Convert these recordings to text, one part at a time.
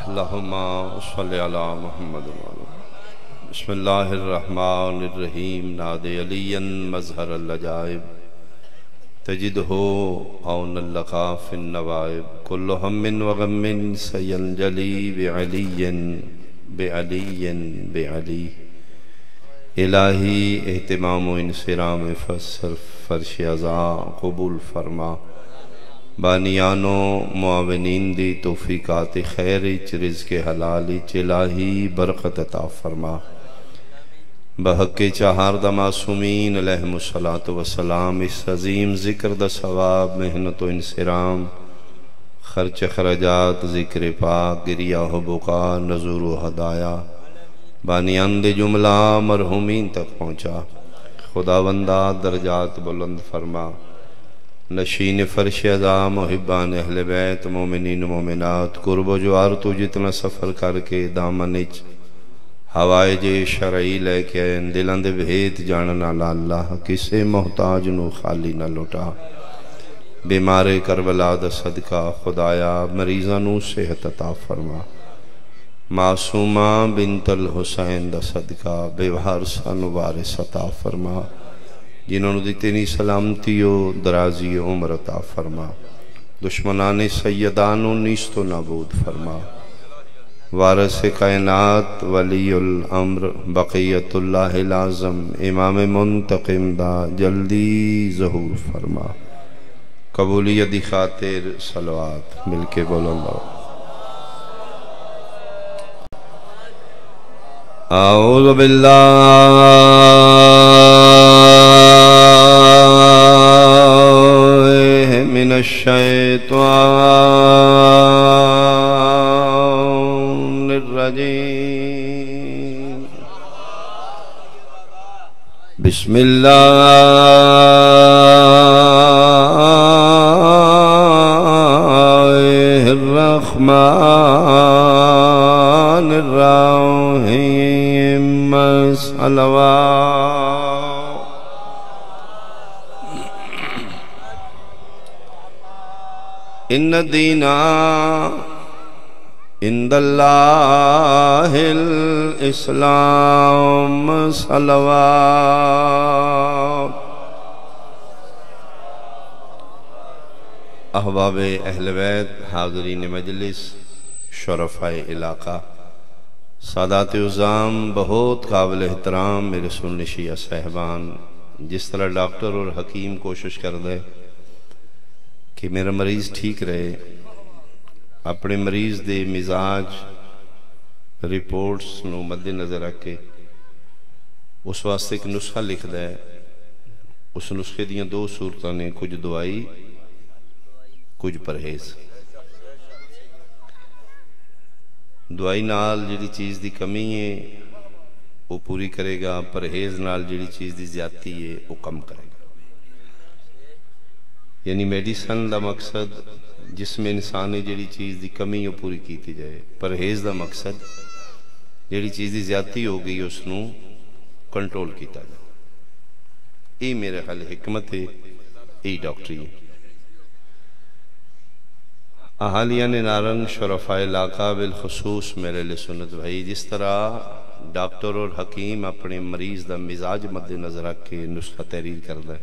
اللہم صلی علی محمد بسم اللہ الرحمن الرحیم نادِ علی مظہر العجائب تجدہ عون اللقا فی النوائب کل ہم و غم سینجلی بعلی بعلی بعلی الہی اہتمام و انصرام فرش ازاں قبول فرما بانیان و معاونین دی توفیقات خیر رزق حلال الہی برکت عطا فرما بحق چہار دا معصومین علیہم الصلاۃ والسلام اس عظیم ذکر دا ثواب محنت و انصرام خرچ خرجات ذکر پاک گریہ و بقا نذور و ہدایہ بانیان دے جملہ مرحومین تک پہنچا خداوندہ درجات بلند فرما نشین فرش ازا محبان اہل بیت مومنین مومنات قرب و جوار تو جتنا سفر کر کے دامنچ ہوائج شرعی لے کے دلند بھیت جاننا اللہ کسے محتاج نو خالی نہ لٹا بیمار کربلا دا صدقہ خدایا مریضاں نو صحت عطا فرما معصومہ بنت الحسین دا صدقہ بے وارثاں نو وارث عطا فرما جنہوں نے تیری سلامتی و درازی عمر عطا فرما دشمنان سیدان و نیست و نابود فرما وارث کائنات ولی الامر بقیت اللہ العظم امام منتقم دا جلدی ظہور فرما قبولیت دی خاطر صلوات مل کے بول اللہ اعوذ باللہ من الشیطان الرجیم بسم اللہ الرحمن الرحیم صلوات ان الدین عند اللہ الاسلام صلوات احباب اہل بیت حاضرین مجلس شرفاء علاقہ سادات عظام بہت قابل احترام میرے سنی شیعہ صاحبان جس طرح ڈاکٹر اور حکیم کوشش کر دے کہ میرا مریض ٹھیک رہے اپنے مریض دے مزاج رپورٹس نو مد نظر رکھ کے اس واسطے ایک نسخہ لکھ دے اس نسخے دیاں دو صورتاں نے کچھ دعائی کچھ پرہیز دعائی نال جڑی چیز دی کمی ہے وہ پوری کرے گا پرہیز نال جڑی چیز دی زیادتی ہے وہ کم کرے گا یعنی میڈیسن دا مقصد جس میں انسانی جڑی چیز دی کمی وہ پوری کیتی جائے پرہیز دا مقصد جڑی چیز دی زیادتی ہو گئی اس نو کنٹرول کیتا جائے یہ میرے خیال حکمت ہے یہ ڈاکٹری ہے اہالیان نارنگ شرفاء علاقہ بالخصوص میرے لئے سنت بھائی جس طرح ڈاکٹر اور حکیم اپنے مریض دا مزاج مد نظر رکھ کے نسخہ تحریر کر دے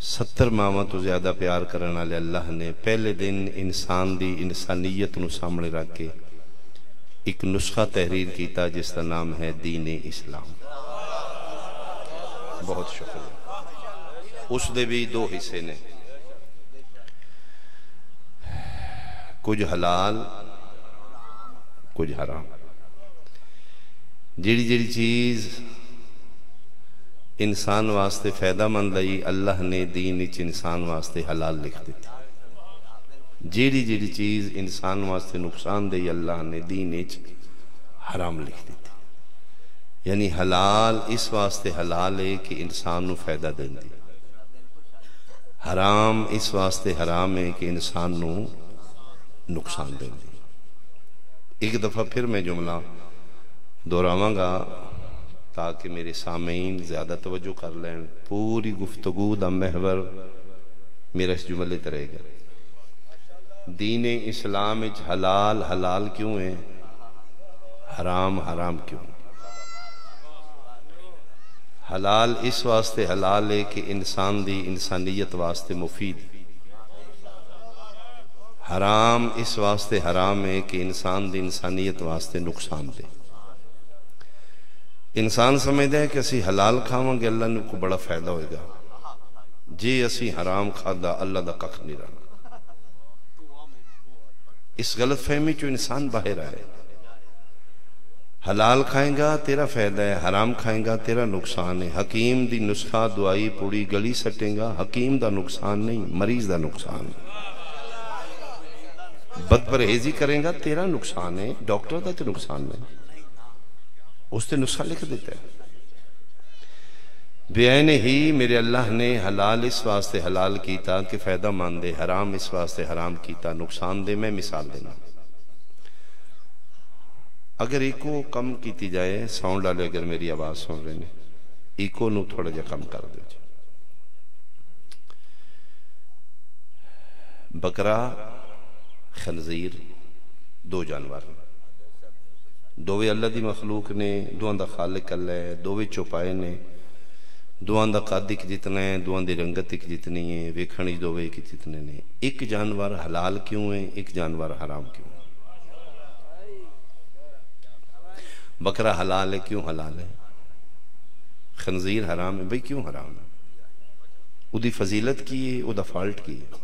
70 ماہ تو زیادہ پیار کرنا لے اللہ نے پہلے دن انسان دی انسانیت نو سامنے رکھ کے ایک نسخہ تحریر کیتا جس کا نام ہے دین اسلام بہت شکریہ اس دے بھی دو حصے نے کچھ حلال کچھ حرام جیڑی جیڑی چیز انسان واسطے فائدہ مند لئی اللہ نے دین اچ انسان واسطے حلال لکھ دیتی جیڑی جیڑی چیز انسان واسطے نقصان دے اللہ نے دین اچ حرام لکھ دیتی یعنی حلال اس واسطے حلال ہے کہ انسان نو فائدہ دیں دی حرام اس واسطے حرام ہے کہ انسان نو نقصان دیں دی ایک دفعہ پھر میں جملہ دہراواں گا تاکہ میرے سامعین زیادہ توجہ کر لیں پوری گفتگو دا محور میرا اس جملے تے رہے گا دین اسلام وچ حلال حلال کیوں ہے، حرام حرام کیوں؟ حلال اس واسطے حلال ہے کہ انسان دی انسانیت واسطے مفید، حرام اس واسطے حرام ہے کہ انسان دی انسانیت واسطے نقصان دے۔ انسان سمجھتا ہے کہ اسی حلال کھاواں گے اللہ نے کو بڑا فائدہ ہوئے گا، جی اسی حرام کھادا اللہ دا کخ نہیں رہنا۔ اس غلط فہمی چو انسان باہر آئے، حلال کھائیں گا تیرا فائدہ ہے، حرام کھائیں گا تیرا نقصان ہے۔ حکیم دی نسخہ دعائی پوڑی گلی سٹیں گا، حکیم دا نقصان نہیں مریض دا نقصان ہے۔ بد پرہیزی کریں گا تیرا نقصان ہے، ڈاکٹر دا تے نقصان نہیں، اس تے نسخہ لکھ دیتا ہے۔ بیعین ہی میرے اللہ نے حلال اس واسطے حلال کیتا کہ فائدہ مان دے، حرام اس واسطے حرام کیتا نقصان دے۔ میں مثال دینا، اگر ایکو کم کیتی جائے، ساؤنڈ والے اگر میری آواز سن رہے ہیں، ایکو نو تھوڑا جا کم کر دو جی۔ بکرا خنزیر دو جانور، دووے اللہ دی مخلوق نے، دوان دا خالق اللہ ہے، دووے چوپائے نے، دوان دا قد ایک جتنا ہے، دوان دی رنگت ایک جتنی ہے، ویکھنی دووے ایک جتنے نے۔ ایک جانور حلال کیوں ہے، ایک جانور حرام کیوں؟ بکرا حلال ہے، کیوں حلال ہے؟ خنزیر حرام ہے، بھئی کیوں حرام ہے؟ او دی فضیلت کی ہے، او دا فالٹ کی ہے؟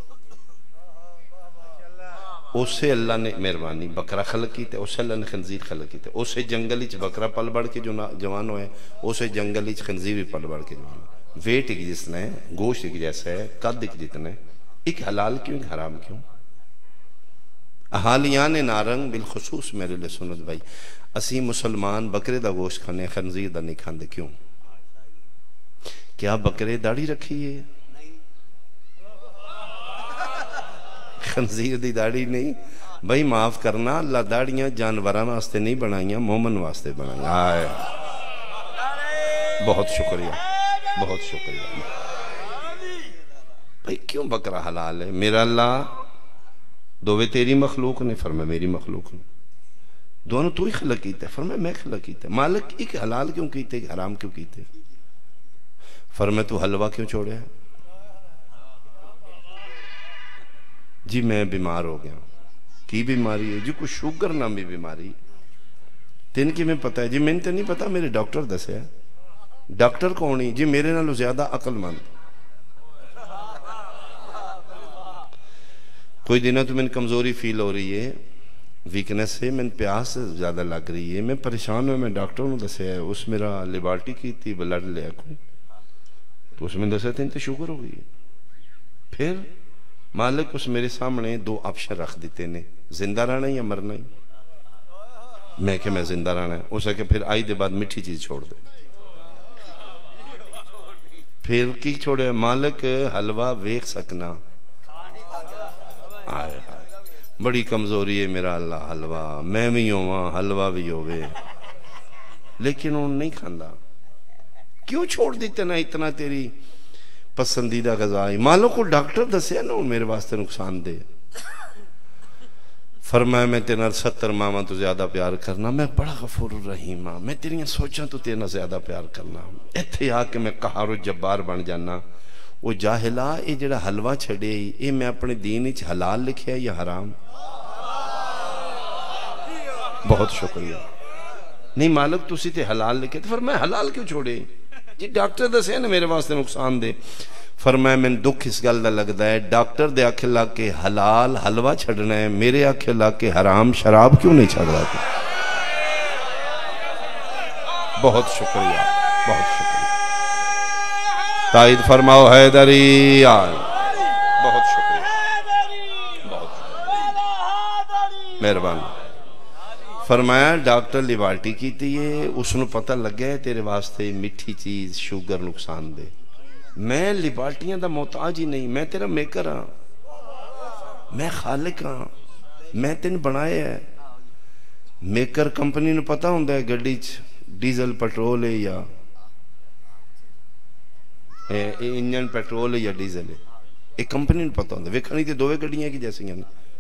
اسے اللہ نے مہربانی بکرا خلق کیتے، اسے اللہ نے خنزیر خلق کیتے، اسے جنگل اچ بکرا پل بڑھ کے جو جوان ہوئے، اسے جنگل اچ خنزیر بھی پل بڑھ کے جوان ہوئے۔ ویٹ ایک جتنا ہے، گوشت ایک جیسا ہے، قد ایک جتنا ہے، ایک حلال کیوں ایک حرام کیوں؟ احالیان نارنگ بالخصوص میرے لئے سنت بھائی، اسی مسلمان بکرے دا گوشت کھانے، خنزیر دا نہیں کھاندے، کیوں؟ کیا بکرے داڑھی رکھی ہے؟ خنزیر دی داڑھی نہیں؟ بھائی معاف کرنا، اللہ داڑیاں جانوراں واسطے نہیں بنائیاں، مومن واسطے بنائیاں۔ آئے بہت شکریہ، بہت شکریہ۔ بھائی کیوں بکرا حلال ہے؟ میرا اللہ دووے تیری مخلوق نے، فرمایا میری مخلوق نے، دونوں تو ہی خلق کیتے، فرمایا میں خلق کیتے۔ مالک ایک حلال کیوں کیتے، ایک حرام کیوں کیتے؟ فرمایا تو حلوہ کیوں چھوڑے ہے؟ جی میں بیمار ہو گیا۔ کی بیماری ہے؟ جی کوئی شوگر نامی بیماری۔ تین کی میں پتہ ہے؟ جی میں نے نہیں پتا، میرے ڈاکٹر دسے ہے۔ ڈاکٹر کون ہی؟ جی میرے نالوں زیادہ عقل مند۔ کوئی دنوں تو میں کمزوری فیل ہو رہی ہے، ویکنس ہے، میں پیاس زیادہ لگ رہی ہے، میں پریشان ہوں، میں ڈاکٹر نے دسے ہے، اس میرا لیبارٹی کی تھی، بلڈ لیا کوئی، تو اس میں دسے تھے انتے شوگر ہو گئی ہے۔ پھر مالک اس میرے سامنے دو آپشن رکھ دیتے نے، زندہ رہنا یا مرنا ہی۔ میں کہ میں زندہ رہنا ہے، اسے کہ پھر آئی دے بعد مٹھی چیز چھوڑ دے۔ پھر کی چھوڑے؟ مالک حلوہ ویکھ سکنا، آئے بڑی کمزوری ہے میرا اللہ، حلوہ میں بھی ہوں، حلوہ بھی ہوئے، لیکن انہوں نہیں کھاندہ۔ کیوں چھوڑ دیتے نا اتنا تیری پسندیدہ غذائی؟ مالوں کو ڈاکٹر دسے نا میرے واسطے نقصان دے۔ فرمایا میں تیرا 70 ماما تو زیادہ پیار کرنا، میں بڑا غفور الرحیم ہاں، میں تیریاں سوچاں تو تیرا زیادہ پیار کرنا، ایتھے آ کے میں قہار و جبار بن جانا۔ وہ جاہلا یہ جڑا حلوہ چھڑے، یہ میں اپنے دین وچ حلال لکھیا یا حرام؟ بہت شکریہ۔ نہیں مالک تسی تے حلال لکھے، فرمایا حلال کیوں چھوڑے؟ جی ڈاکٹر دسے نا میرے واسطے نقصان دے۔ فرمایا میں دکھ اس گل دا لگدا ہے، ڈاکٹر دے آکھے لگ کے حلال حلوہ چھڑنا ہے، میرے آکھے لگ کے حرام شراب کیوں نہیں چھڑ رہا تھا؟ بہت شکریہ، بہت شکریہ۔ تائید فرماؤ حیدری آئے، بہت شکریہ، بہت شکریہ، مہربان۔ فرمایا ڈاکٹر لیبارٹی کی تھی ہے، اس نے پتہ لگ گیا ہے تیرے واسطے میٹھی چیز شوگر نقصان دے۔ میں لیبارٹیاں دا محتاج ہی نہیں، میں تیرا میکر ہاں، میں خالق ہاں، میں تین بنایا ہے۔ میکر کمپنی نے پتہ ہوندہ ہے گڈی ڈیزل پیٹرول ہے یا انجن پیٹرول ہے یا ڈیزل ہے، ایک کمپنی نے پتہ ہوندہ ہے۔ ویکھنی تے دووے گڈیاں کی جیسے ہیں،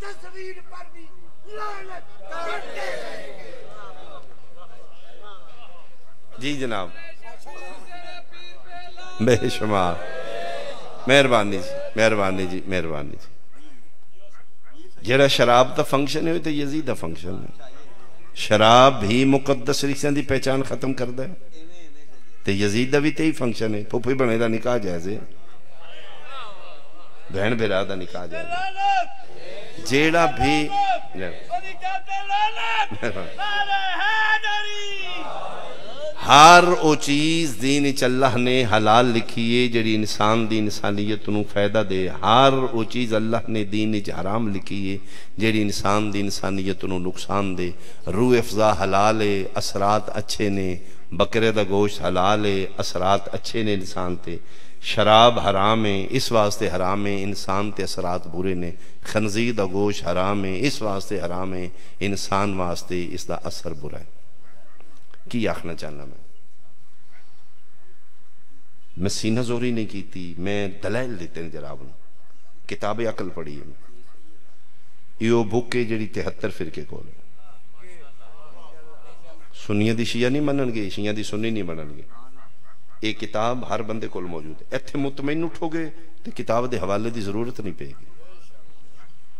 تصویر پر بھی لعنت کرتے رہیں گے۔ جی جناب، بے شمار، مہربانی جی، مہربانی جی، مہربانی جی۔ جڑا شراب دا فنکشن ہے تو یزید دا فنکشن ہے۔ شراب بھی مقدس رشتیاں دی پہچان ختم کردہ ہے تو یزید دا بھی تیہی فنکشن ہے۔ پھوپھی بنے دا نکاح جائز ہے، بہن بھرا دا نکاح جائز ہے۔ جیڑا بھی ہر او چیز دین چ اللہ نے حلال لکھی ہے جڑی انسان دی انسانیت نو فائدہ دے، ہر او چیز اللہ نے دین چ حرام لکھی ہے جڑی انسان دی انسانیت نو نقصان دے۔ روح افزا حلال ہے، اثرات اچھے نے، بکرے دا گوشت حلال ہے، اثرات اچھے نے انسان تے۔ شراب حرام ہے، اس واسطے حرام ہے انسان تے اثرات برے نے۔ خنزیر دا گوشت حرام ہے، اس واسطے حرام ہے انسان واسطے اس دا اثر برا ہے۔ کی آخنا چاہنا میں سینہ زوری نہیں کیتی، میں دلائل دیتے ہیں جناب نے، کتاب عقل پڑھی ہے۔ یہ بک ہے جڑی 73 فرقے کول ہے۔ سنیاں دی شیعہ نہیں منن گے، شیعہ دی سنی نہیں منن گے۔ یہ کتاب ہر بندے کول موجود ہے۔ ایتھے مطمئن اٹھو گے تو کتاب دے حوالے دی ضرورت نہیں پے گی۔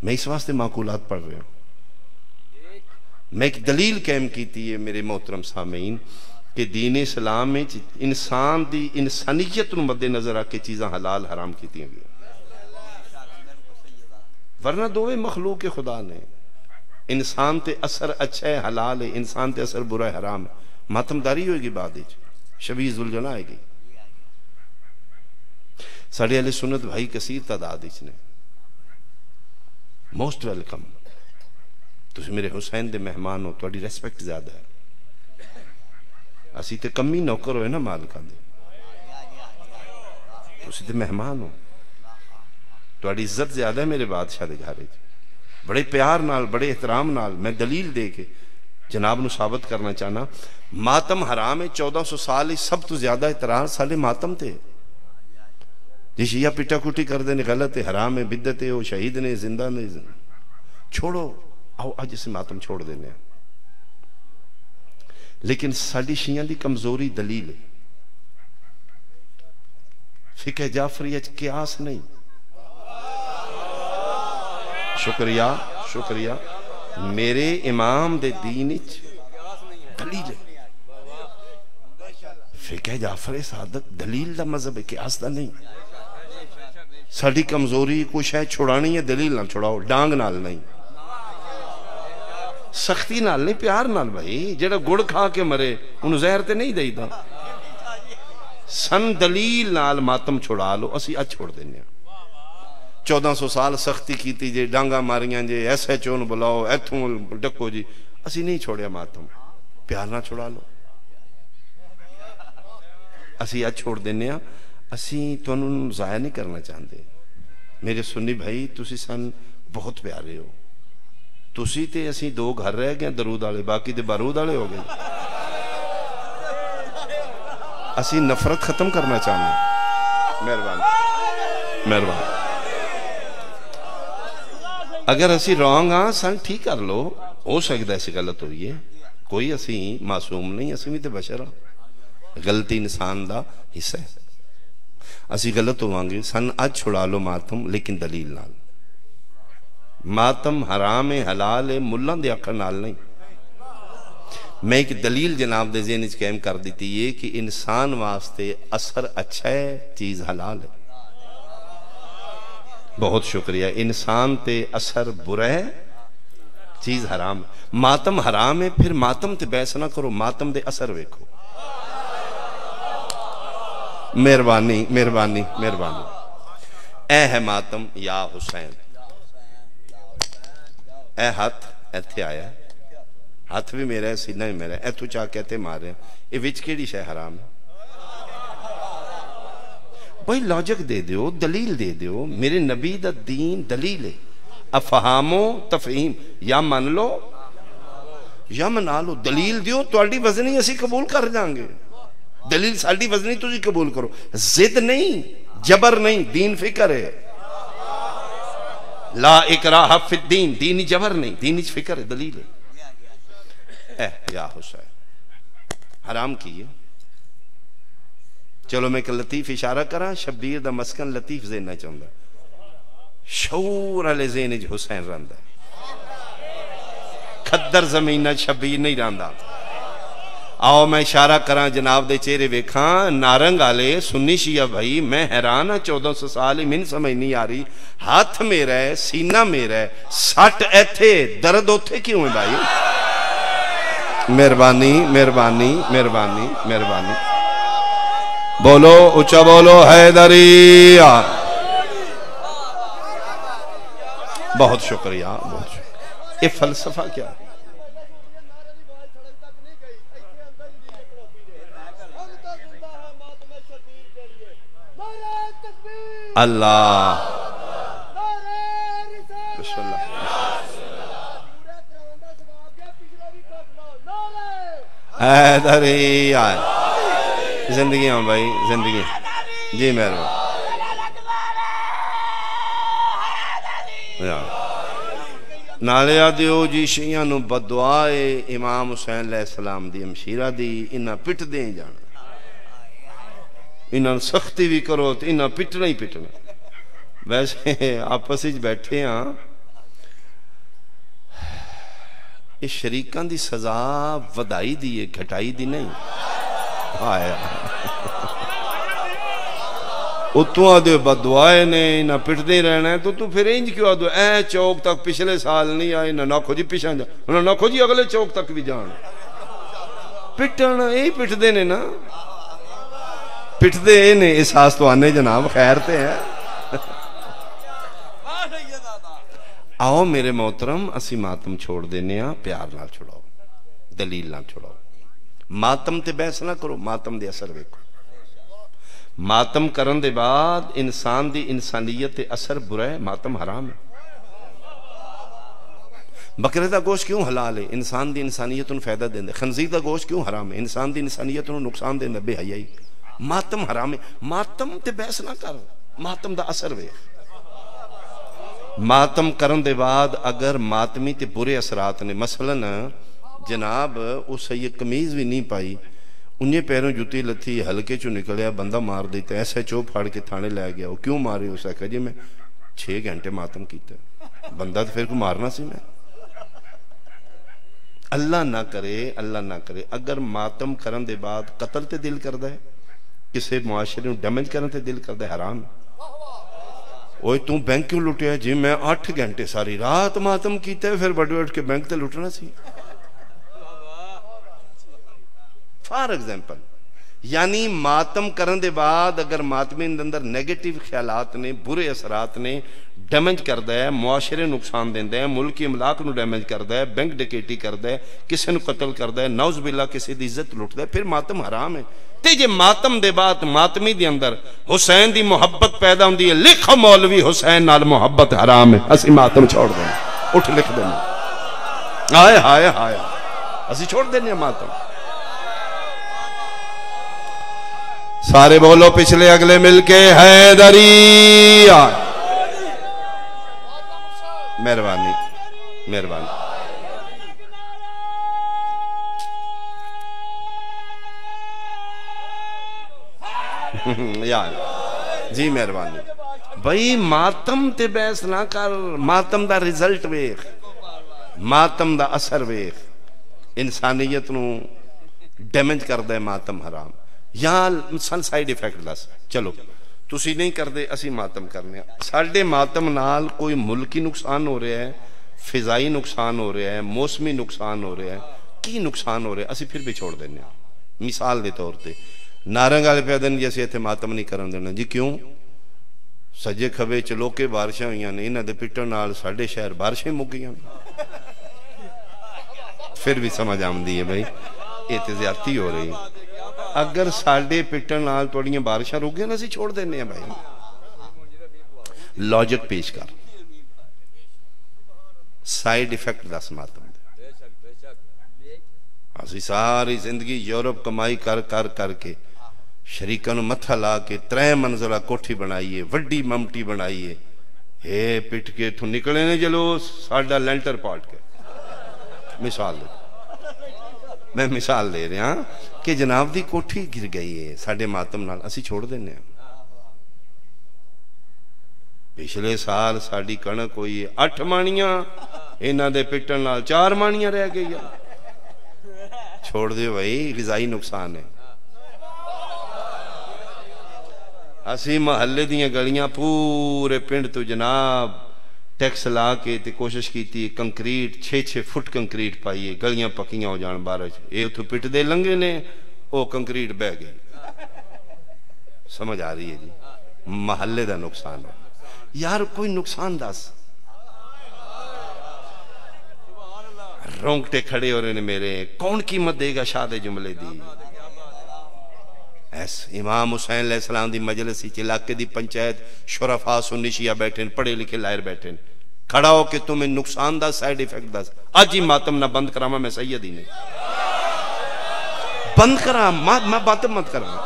میں اس واسطے معقولات پڑھ رہا ہوں۔ میں ایک دلیل قائم کیتی ہے میرے محترم سامعین کہ دین اسلام میں انسان دی انسانیت نو مد نظر آ کے چیزاں حلال حرام کیتی ہیں گیا، ورنہ دوویں مخلوق خدا نے۔ انسان تے اثر اچھا ہے حلال ہے، انسان تے اثر برا ہے حرام ہے۔ ماتم داری ہوئے گی بعد وچ، شبیہ ذوالجناح آئے گی۔ ساڑھے اہل سنت بھائی کثیر تعداد وچ نے، موسٹ ویلکم۔ تسی میرے حسین دے مہمان ہو، تواڈی ریسپیکٹ زیادہ ہے۔ اسی تے کمی نوکر ہوئے نا مالکاں دے، تسی تے مہمان ہو، تواڈی عزت زیادہ ہے میرے بادشاہ دے گھر وچ۔ بڑے پیار نال، بڑے احترام نال میں دلیل دے کے جناب نو ثابت کرنا چاہنا۔ ماتم حرام ہے، 1400 سال سب تو زیادہ اعتراض سالے ماتم تے۔ جی شیعہ پٹا کٹی کر دینے غلط ہے، حرام ہے، بدعت ہے، وہ شہید نے، زندہ نے، چھوڑو، آؤ آج اسے ماتم چھوڑ دینے ہیں۔ لیکن ساڑی شیعہ دی کمزوری دلیل ہے، فقہ جعفری اچ قیاس نہیں۔ شکریہ شکریہ، میرے امام دے دین اچ دلیل ہے۔ فقہ جعفری صادق دلیل دا مذہب ہے، قیاس دا نہیں۔ ساڑی کمزوری کچھ ہے، چھڑانی ہے، دلیل نہ چھڑاؤ، ڈانگ نال نہیں، سختی نال نہیں، پیار نال۔ بھائی جڑا گڑ کھا کے مرے انہوں زہر تے نہیں دئی دا، سن دلیل نال ماتم چھڑا لو، اسی اچ چھوڑ دینے ہیں۔ 1400 سال سختی کیتی جے، ڈانگا ماریاں جے، ایسے چون بلاؤ، ایتھوں ڈکو جی، اسی نہیں چھوڑیا ماتم، پیار نہ چھڑا لو، اسی اچ چھوڑ دینے ہیں۔ اسی تو انہوں ضائع نہیں کرنا چاہتے۔ میرے سنی بھائی تسی سن بہت پیارے ہو، تسی تے اسی دو گھر رہ گئے درود آلے، باقی تے بارود آلے ہو گئے۔ اسی نفرت ختم کرنا چاہتے ہیں۔ مہربان مہربان، اگر اسی رونگ ہاں سن ٹھیک کر لو، ہو سکتا ہے ایسی غلط ہوئی ہے، کوئی اسی معصوم نہیں، اسی بھی تے بشر ہاں، غلطی انسان دا حصہ ہے۔ اسی غلط ہوانگے، سن اج چھڑا لو ماتم، لیکن دلیل نال۔ ماتم حرام ہے حلال ہے ملہ دے آقا نال نہیں۔ میں ایک دلیل جناب دے ذہن وچ قائم کر دیتی ہے کہ انسان واسطے اثر اچھا ہے، چیز حلال ہے۔ بہت شکریہ۔ انسان تے اثر برا ہے، چیز حرام ہے۔ ماتم حرام ہے، پھر ماتم تے بحث نہ کرو، ماتم دے اثر ویکھو۔ مہربانی مہربانی مہربانی۔ اے ہے ماتم یا حسین، اے ہاتھ ایتھے آیا ہے، ہاتھ بھی میرا ہے، سینہ بھی میرا ہے، ایتھو چاہ کہتے مارے ہیں، یہ وچ کیڑی شے حرام ہے؟ بھائی لاجک دے دیو، دلیل دے دیو۔ میرے نبی دا دین دلیل ہے، افہامو تفہیم، یا من لو یا منا لو، دلیل دیو، تواڈی وزنی اسی قبول کر جائیں گے، دلیل ساڑی وزنی تسی قبول کرو، زد نہیں، جبر نہیں، دین فکر ہے۔ لا اکراہ فی الدین، دینی جبر نہیں، دینی فکر ہے، دلیل ہے۔ یا حسین حرام کیے۔ چلو میں ایک لطیف اشارہ کرا، شبیر دا مسکن لطیف ذہن چاہتا، شعور والے ذہن حسین رہندا، کھدر زمین شبیر نہیں رہندا۔ آؤ میں اشارہ کراں جناب دے چہرے ویکھاں، نارنگ آلے سنی شیعہ بھائی، میں حیران ہاں، 1400 سال ہی من سمجھ نہیں آ رہی، ہاتھ میرا ہے، سینہ میرا ہے، سٹ ایتھے درد ہوتے کیوں ہیں بھائی؟ مہربانی مہربانی مہربانی مہربانی، بولو اچھا بولو حیدری۔ بہت شکریہ بہت شکریہ۔ یہ فلسفہ کیا ہے؟ اللہ بسم اللہ حیدری آئے زندگی ہوں بھائی زندگی، جی مہربان۔ نالے آدھیو جی شیعہ نو بدعائے امام حسین علیہ السلام دی ہمشیرہ دی، انہاں پٹ دیں جانا، انہاں سختی بھی کرو تو انہاں پٹنا ہی پٹنا۔ ویسے آپس ہی بیٹھے ہاں، اس شریکاں دی سزا ودائی دی ہے، گھٹائی دی نہیں۔ آیا اتوں آدھے بدعائے نے انہاں پٹ دے رہنا ہے، تو پھر انج کیوں آدھو اے چوک تک پچھلے سال نہیں آئے، نہ ناکھو جی پیچھا جا، نہ ناکھو جی اگلے چوک تک بھی جان۔ پٹن یہی پٹ دے نے نا، پٹ دے نے احساس تو آنے جناب خیر تے ہیں۔ آؤ میرے محترم اسی ماتم چھوڑ دینے ہاں، پیار نال چھوڑاؤ، دلیل نال چھوڑاؤ، ماتم تے بحث نہ کرو، ماتم دے اثر ویکھو۔ ماتم کرن دے بعد انسان دی انسانیت تے اثر برا ہے، ماتم حرام ہے۔ بکرے دا گوشت کیوں حلال ہے؟ انسان دی انسانیت نو فائدہ دیندے۔ خنزیر دا گوشت کیوں حرام ہے؟ انسان دی انسانیت نو نقصان دیندے، بے حیائی۔ ماتم حرام ہے، ماتم تے بحث نہ کر، ماتم دا اثر ویکھ۔ ماتم کرن دے بعد اگر ماتمی تے برے اثرات نے، مثلاً جناب اس یہ قمیض بھی نہیں پائی، انہیں پیروں جوتی لتھی، ہلکے چو نکلیا، بندہ مار دیتا، ایسے چو پھاڑ کے تھانے لے گیا۔ وہ کیوں مارے؟ اس نے کہا جی میں 6 گھنٹے ماتم کیتا ہے، بندہ تو پھر کو مارنا سی میں۔ اللہ نہ کرے، اللہ نہ کرے، اگر ماتم کرن دے بعد قتل تے دل کردہ ہے، کسے معاشرے نو ڈیمیج کرن تے دل کردہ ہے، حرام ہے۔ اوہ تم بینک کیوں لٹیا؟ جی میں 8 گھنٹے ساری رات ماتم کیتا ہے، پھر بڑھ کے بینک تے لٹنا سی۔ فار ایگزامپل، یعنی ماتم کرن دے بعد اگر ماتمی اندر نیگیٹیو خیالات نے، برے اثرات نے، ڈیمیج کردہ ہے، معاشرے نقصان دیندہ ہے، ملکی املاک نو ڈیمیج کردہ ہے، بینک ڈکیٹی کردہ ہے، کسی نو قتل کردہ ہے، نعوذ باللہ کسی دی عزت لٹدہ ہے، پھر ماتم حرام ہے۔ تے جے ماتم دے بعد ماتمی دے اندر حسین دی محبت پیدا ہوندی ہے، لکھ مولوی حسین نال محبت حرام ہے، اسی ماتم چھوڑ دیں، اٹھ لکھ دیں، آئے ہائے ہائے، اسی چھوڑ دیں ماتم۔ سارے بولو پچھلے اگلے مل کے حیدری۔ مہربانی مہربانی۔ جی مہربانی بھائی، ماتم تے بحث نہ کر، ماتم دا ریزلٹ ویخ، ماتم دا اثر ویخ، انسانیت نو ڈیمیج کر دے، ماتم حرام۔ یہاں سن سائیڈ ایفیکٹ دس، چلو تسی نہیں کر دے، اسی ماتم کرنے، ساڑھے ماتم نال کوئی ملکی نقصان ہو رہا ہے، فضائی نقصان ہو رہا ہے، موسمی نقصان ہو رہا ہے، کی نقصان ہو رہا ہے، اسی پھر بھی چھوڑ دینے۔ مثال دے طور تے نارنگ آلے پیدن جیسے ایتھے ماتم نہیں کرن دینا، جی کیوں؟ سجے کھبے چلو کے بارشاں ہوئیاں نے، انہاں دے پٹن نال ساڑھے شہر بارشیں مگیاں، پھر بھی سمجھ آمدی ہے بھائی یہ تے زیادتی ہو رہی۔ اگر ساڑھے پٹن نال توڑیاں بارشاں رک گیا نا، اسی چھوڑ دینے ہیں بھائی۔ لاجک پیش کر، سائیڈ ایفیکٹ دس ماتم دے۔ اسی ساری زندگی یورپ کمائی کر کر کر کے شریکہ نو متھا لا کے 3 منزلہ کوٹھی بنائیے، وڈی ممٹی بنائیے، ہے پٹ کے تو نکلے نے جلو ساڑھا لینٹر پاٹ کے مثال دے میں مثال دے رہا ہاں کہ جناب دی کوٹھی گر گئی ہے ساڑھے ماتم نال اسی چھوڑ دینے ہیں پچھلے سال ساڑھی کنک ہوئی 8 مانیاں انہ دے پٹن نال 4 مانیاں رہ گئی چھوڑ دے بھائی غذائی نقصان ہے اسی محلے دیاں گلیاں پورے پنڈ تو جناب ٹیکس لا کے تے کوشش کی تھی کنکریٹ 6 فٹ کنکریٹ پائیے گلیاں پکیاں ہو جان بارش اے تو پٹ دے لنگے نے او کنکریٹ بہ گئی سمجھ آ رہی ہے جی محلے دا نقصان ہے یار کوئی نقصان دس رونگٹے کھڑے ہو رہے نے میرے کون قیمت دے گا شاہ دے جملے دی ایس امام حسین علیہ السلام دی مجلسی علاقے دی پنچایت شرفا سنی شیعہ بیٹھے پڑھے لکھے لائر بیٹھے کھڑا ہو کہ تمہیں نقصان دا سائیڈ ایفیکٹ دس آج ہی ماتم نہ بند کراما میں سیدی نے بند کرا میں بات مت کرا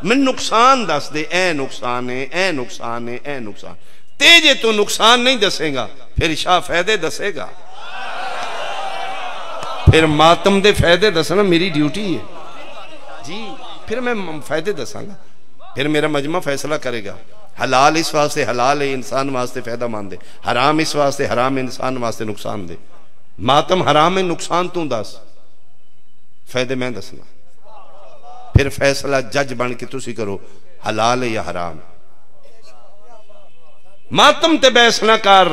میں نقصان دس دے اے نقصان ہے اے نقصان ہے اے نقصان تیجے تو نقصان نہیں دسے گا پھر شاہ فائدے دسے گا پھر ماتم دے فائدے دسنا میری ڈیوٹی ہے جی پھر میں فائدے دساں گا پھر میرا مجمع فیصلہ کرے گا حلال اس واسطے حلال ہے انسان واسطے فائدہ مان دے حرام اس واسطے حرام انسان واسطے نقصان دے ماتم حرام ہے نقصان تو دس فائدے میں دسنا پھر فیصلہ جج بن کے تسی کرو حلال ہے یا حرام ماتم تے بحث نہ کر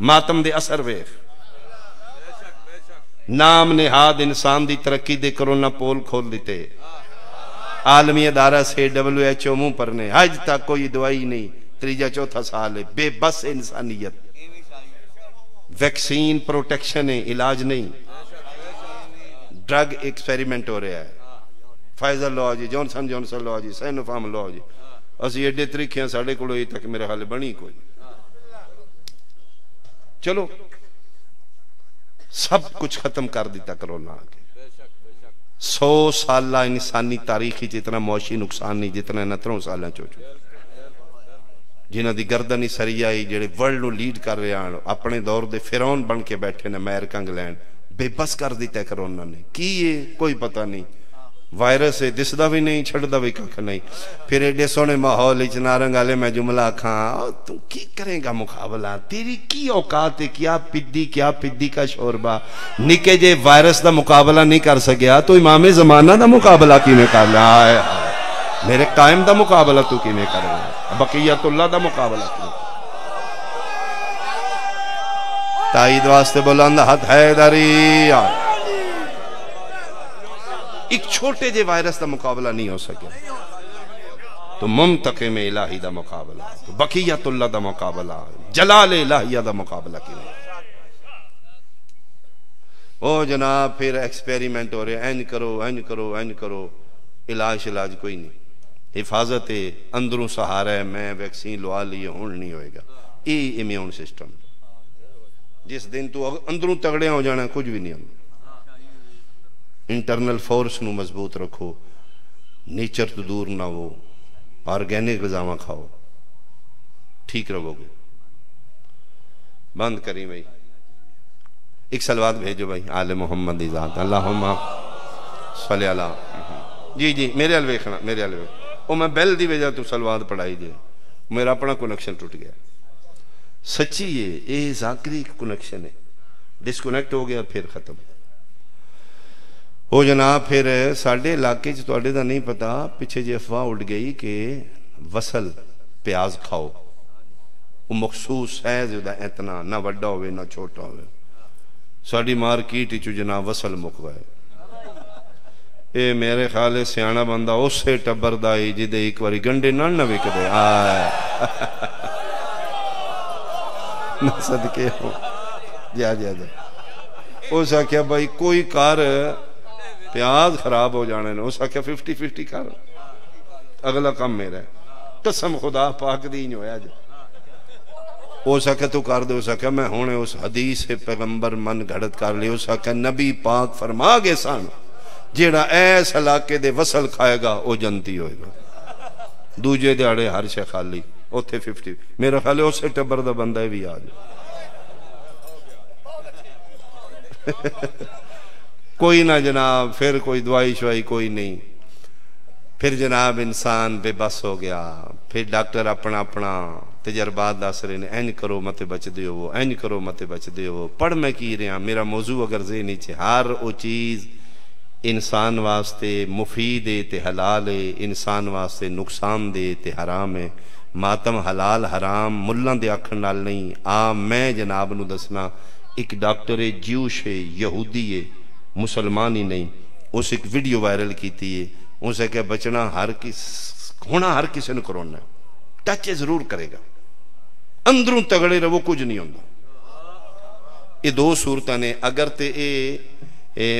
ماتم دے اثر ویکھ نام نہاد انسان دی ترقی دے کرونا پول کھول دیتے عالمی ادارہ سے WHO منہ پرنے آج تک کوئی دوائی نہیں 3-4 سال ہے بے بس انسانیت ویکسین پروٹیکشن ہے علاج نہیں ڈرگ ایکسپیریمنٹ ہو رہا ہے فائزر لو جی جونسن لو جی سینوفارم لو جی اسی ایڈے طریقے ہیں ساڑھے کو لوئی تک میرے حال بنی کوئی چلو سب کچھ ختم کر دیتا کرونا آگے 100 سالہ انسانی تاریخی جتنا معاشی نقصان نہیں جتنا 69 سالہ چوچو جنہ دی گردنی سریہ ہی جڑے ورلڈ نو لیڈ کر رہے ہیں اپنے دور دے فیرون بن کے بیٹھے نے امریکہ انگلینڈ بے بس کر دیتا ہے کرونا نے کی یہ کوئی پتہ نہیں وائرس ہے دس دا بھی نہیں چھڑ دا بھی کھا نہیں پھر ایڈے سونے ماحول اچنارنگ آلے میں جملہ کھاں تم کی کریں گا مقابلہ تیری کی اوقات ہے کیا پدی کا شوربہ نکے جے وائرس دا مقابلہ نہیں کر سکیا تو امام زمانہ دا مقابلہ کی میں کر لیا آئے میرے قائم دا مقابلہ تو کی میں کر لیا بقیت اللہ دا مقابلہ کی تائید واسطے بلند حد حیدری آئے ایک چھوٹے جے وائرس دا مقابلہ نہیں ہو سکے تو منتقم الہی دا مقابلہ تو بقیت اللہ دا مقابلہ جلال الہیہ دا مقابلہ کی او جناب پھر ایکسپیریمنٹ ہو رہے این کرو علاج کوئی نہیں حفاظت ہے اندروں سہارا ہے میں ویکسین لوا لیے ہون نہیں ہوئے گا ای امیون سسٹم جس دن تو اندروں تگڑے ہو جانا کچھ بھی نہیں ہونا انٹرنل فورس نو مضبوط رکھو نیچر تو دور نہ ہو آرگینک غذاواں کھاؤ ٹھیک رہو گے بند کریں بھائی ایک سلوات بھیجو بھائی آل محمد دی ذات اللہم صلی اللہ جی میرے الویخنا میرے الویخ او میں بیل دی وجہ تو سلوات پڑھائی جائے میرا اپنا کنیکشن ٹوٹ گیا سچی ہے اے ذاکری کنیکشن ہے ڈسکنیکٹ ہو گیا پھر ختم وہ جناب پھر ساڑھے علاقے جو توڑے دا نہیں پتا پیچھے جی افواہ اٹھ گئی کہ وصل پیاز کھاؤ وہ مخصوص ہے جو اتنا نہ وڈا ہوئے نہ چھوٹا ہوئے ساڑھی مارکیٹ چو جناب وصل مک گئے اے میرے خیال سیانہ بندہ اس سے ٹبر دائی جدے ایک واری گنڈے نہ وک دے آئے نہ صدقے ہو جا اس آکھیا بھائی کوئی کار پیاز خراب ہو جانے نے اس آکھیا 50-50 کر اگلا کم میرا ہے قسم خدا پاک دی نہیں ہویا جو اس آکھیا تو کر دے اس آکھیا میں ہونے اس حدیث پیغمبر من گھڑت کر لی اس آکھیا نبی پاک فرما گے سان جیڑا ایس علاقے دے وصل کھائے گا او جنتی ہوئے گا دوجے دیاڑے ہر شے خالی اوتھے 50 میرا خیال ہے اسے ٹبر دا بندہ بھی آ جائے کوئی نہ جناب، پھر کوئی دوائی شوائی کوئی نہیں، پھر جناب انسان بے بس ہو گیا، پھر ڈاکٹر اپنا اپنا تجربات دس رہے نے، اینج کرو مت بچ دیو وہ، اینج کرو مت بچ دیو۔ پڑھ میں کی رہا میرا موضوع اگر ذہنی چ ہر وہ چیز انسان واسطے مفید ہے تے حلال ہے، انسان واسطے نقصان دے تے حرام ہے۔ ماتم حلال حرام ملان دے آکھن نال نہیں، میں جناب نو دسنا ایک ڈاکٹر ہے، جیوش ہے، یہودی ہے، مسلمان ہی نہیں، اس ایک ویڈیو وائرل کیتی ہے، اسے کہ بچنا ہونا ہر کسی نے کرونا ہے، ٹچ ضرور کرے گا، اندروں تگڑے رہو کچھ نہیں ہوتا۔ یہ دو صورتیں نے، اگر تے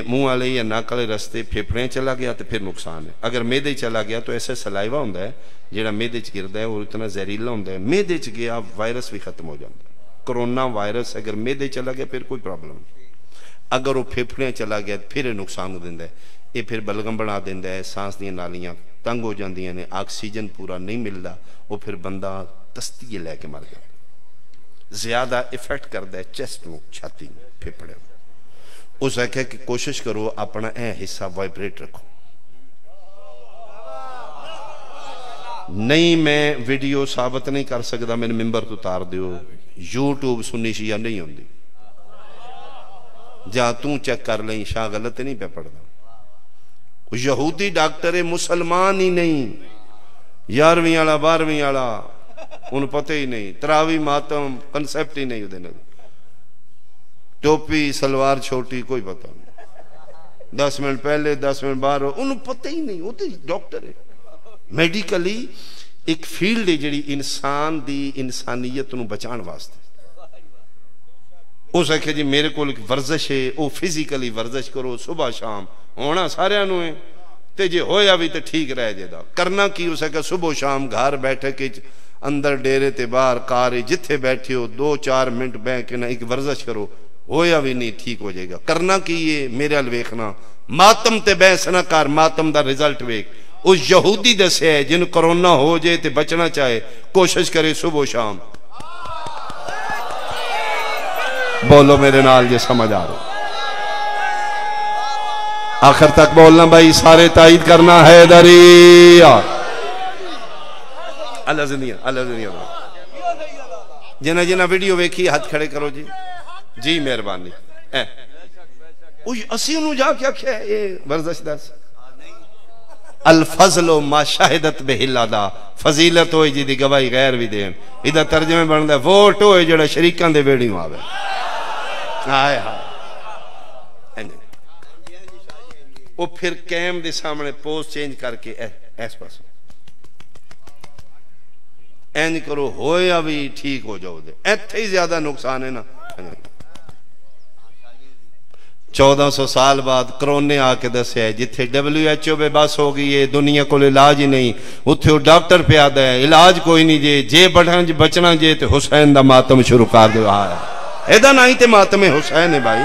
منہ والے یا ناک والے رستے پھیپھڑے چلا گیا تو پھر نقصان ہے، اگر میدے چلا گیا تو ایسے سلائیوا ہوتا ہے جہاں میدے چ گردا ہے اور اتنا زہریلا ہوتا ہے، میدے چ گیا وائرس بھی ختم ہو جاتا ہے۔ کرونا وائرس اگر میدے چلا گیا پھر کوئی پرابلم نہیں، اگر وہ پھیپھڑے چلا گیا پھر نقصان ہو دینا ہے، یہ پھر بلغم بنا دینا ہے، سانس دیا نالیاں تنگ ہو جاندیاں نے، آکسیجن پورا نہیں ملتا، وہ پھر بندہ تستیے لے کے مر جاتا، زیادہ ایفیکٹ کرتا ہے چیسٹ نو، چھاتی نو، پھیپھڑے نو۔ اس آکھے کہ کوشش کرو اپنا حصہ وائبریٹ رکھو۔ نہیں میں ویڈیو ثابت نہیں کر سکتا، میرے ممبر تو تار دیو، یوٹیوب سنی شیعہ نہیں ہوندی، جہاں توں چیک کر لیں شاہ غلط نہیں پہ پڑھتا۔ یہودی ڈاکٹر ہے، مسلمان ہی نہیں، 11ویں والا 12ویں والا انہوں پتہ ہی نہیں، تراوی ماتم کنسیپٹ ہی نہیں ہو دینا، ٹوپی سلوار چھوٹی کوئی پتہ نہیں، 10 منٹ پہلے 10 منٹ بعد انہوں پتہ ہی نہیں، وہ تو ڈاکٹر ہے۔ میڈیکلی ایک فیلڈ ہے جڑی انسان دی انسانیت نو بچان واسطے، اس آکھے جی میرے کو ایک ورزش ہے، وہ فزیکلی ورزش کرو صبح شام، ہونا سارے انہوں ہیں تے جے ہویا بھی تے ٹھیک رہ جے دا، کرنا کی اس آکھے صبح شام گھر بیٹھے کے اندر ڈیرے تے باہر کارے جتھے بیٹھے ہو 2-4 منٹ بیٹھ کے نہ ایک ورزش کرو، ہویا بھی نہیں ٹھیک ہو جائے گا۔ کرنا کی یہ میرے حال ویکھنا، ماتم تے بحث نہ کر، ماتم دا رزلٹ ویک۔ اس یہودی دسے ہے جن کرونا ہو جائے تے بچنا چاہے کوشش کرے صبح و شام، بولو میرے نال جے سمجھ آ رہا آخر تک بولنا بھائی، سارے تائید کرنا ہے دریا اللہ زندگیہ اللہ زندگیہ۔ جنہ جنہ ویڈیو ویکھی ہاتھ کھڑے کرو جی، جی مہربانی۔ اسی انہوں جا کیا کیا ہے یہ ورزش دس، الفضل ما شاہدت بہلادا، فضیلت ہوئی جی دی گواہی غیر بھی دیں، ادھا ترجمہ بڑھن دے ووٹ ہوئے جڑا شریکان دے بیڑی ہوں آوے، آئے ہاں وہ پھر کیم دے سامنے پوسٹ چینج کر کے ایس پاس اینج کرو ہویا بھی ٹھیک ہو جاؤ دے، ایتھے ہی زیادہ نقصان ہے نا۔ 1400 سال بعد کرونے آکے دسے ہے جتھے WHO بے بس ہو گئی ہے، دنیا کو علاج ہی نہیں، اتھے وہ ڈاکٹر پہ آدھا ہے علاج کوئی نہیں جے بچنا جے تے حسین دا ماتم شروع کر دے آیا ایدہ نہیں تے ماتم حسین ہے بھائی،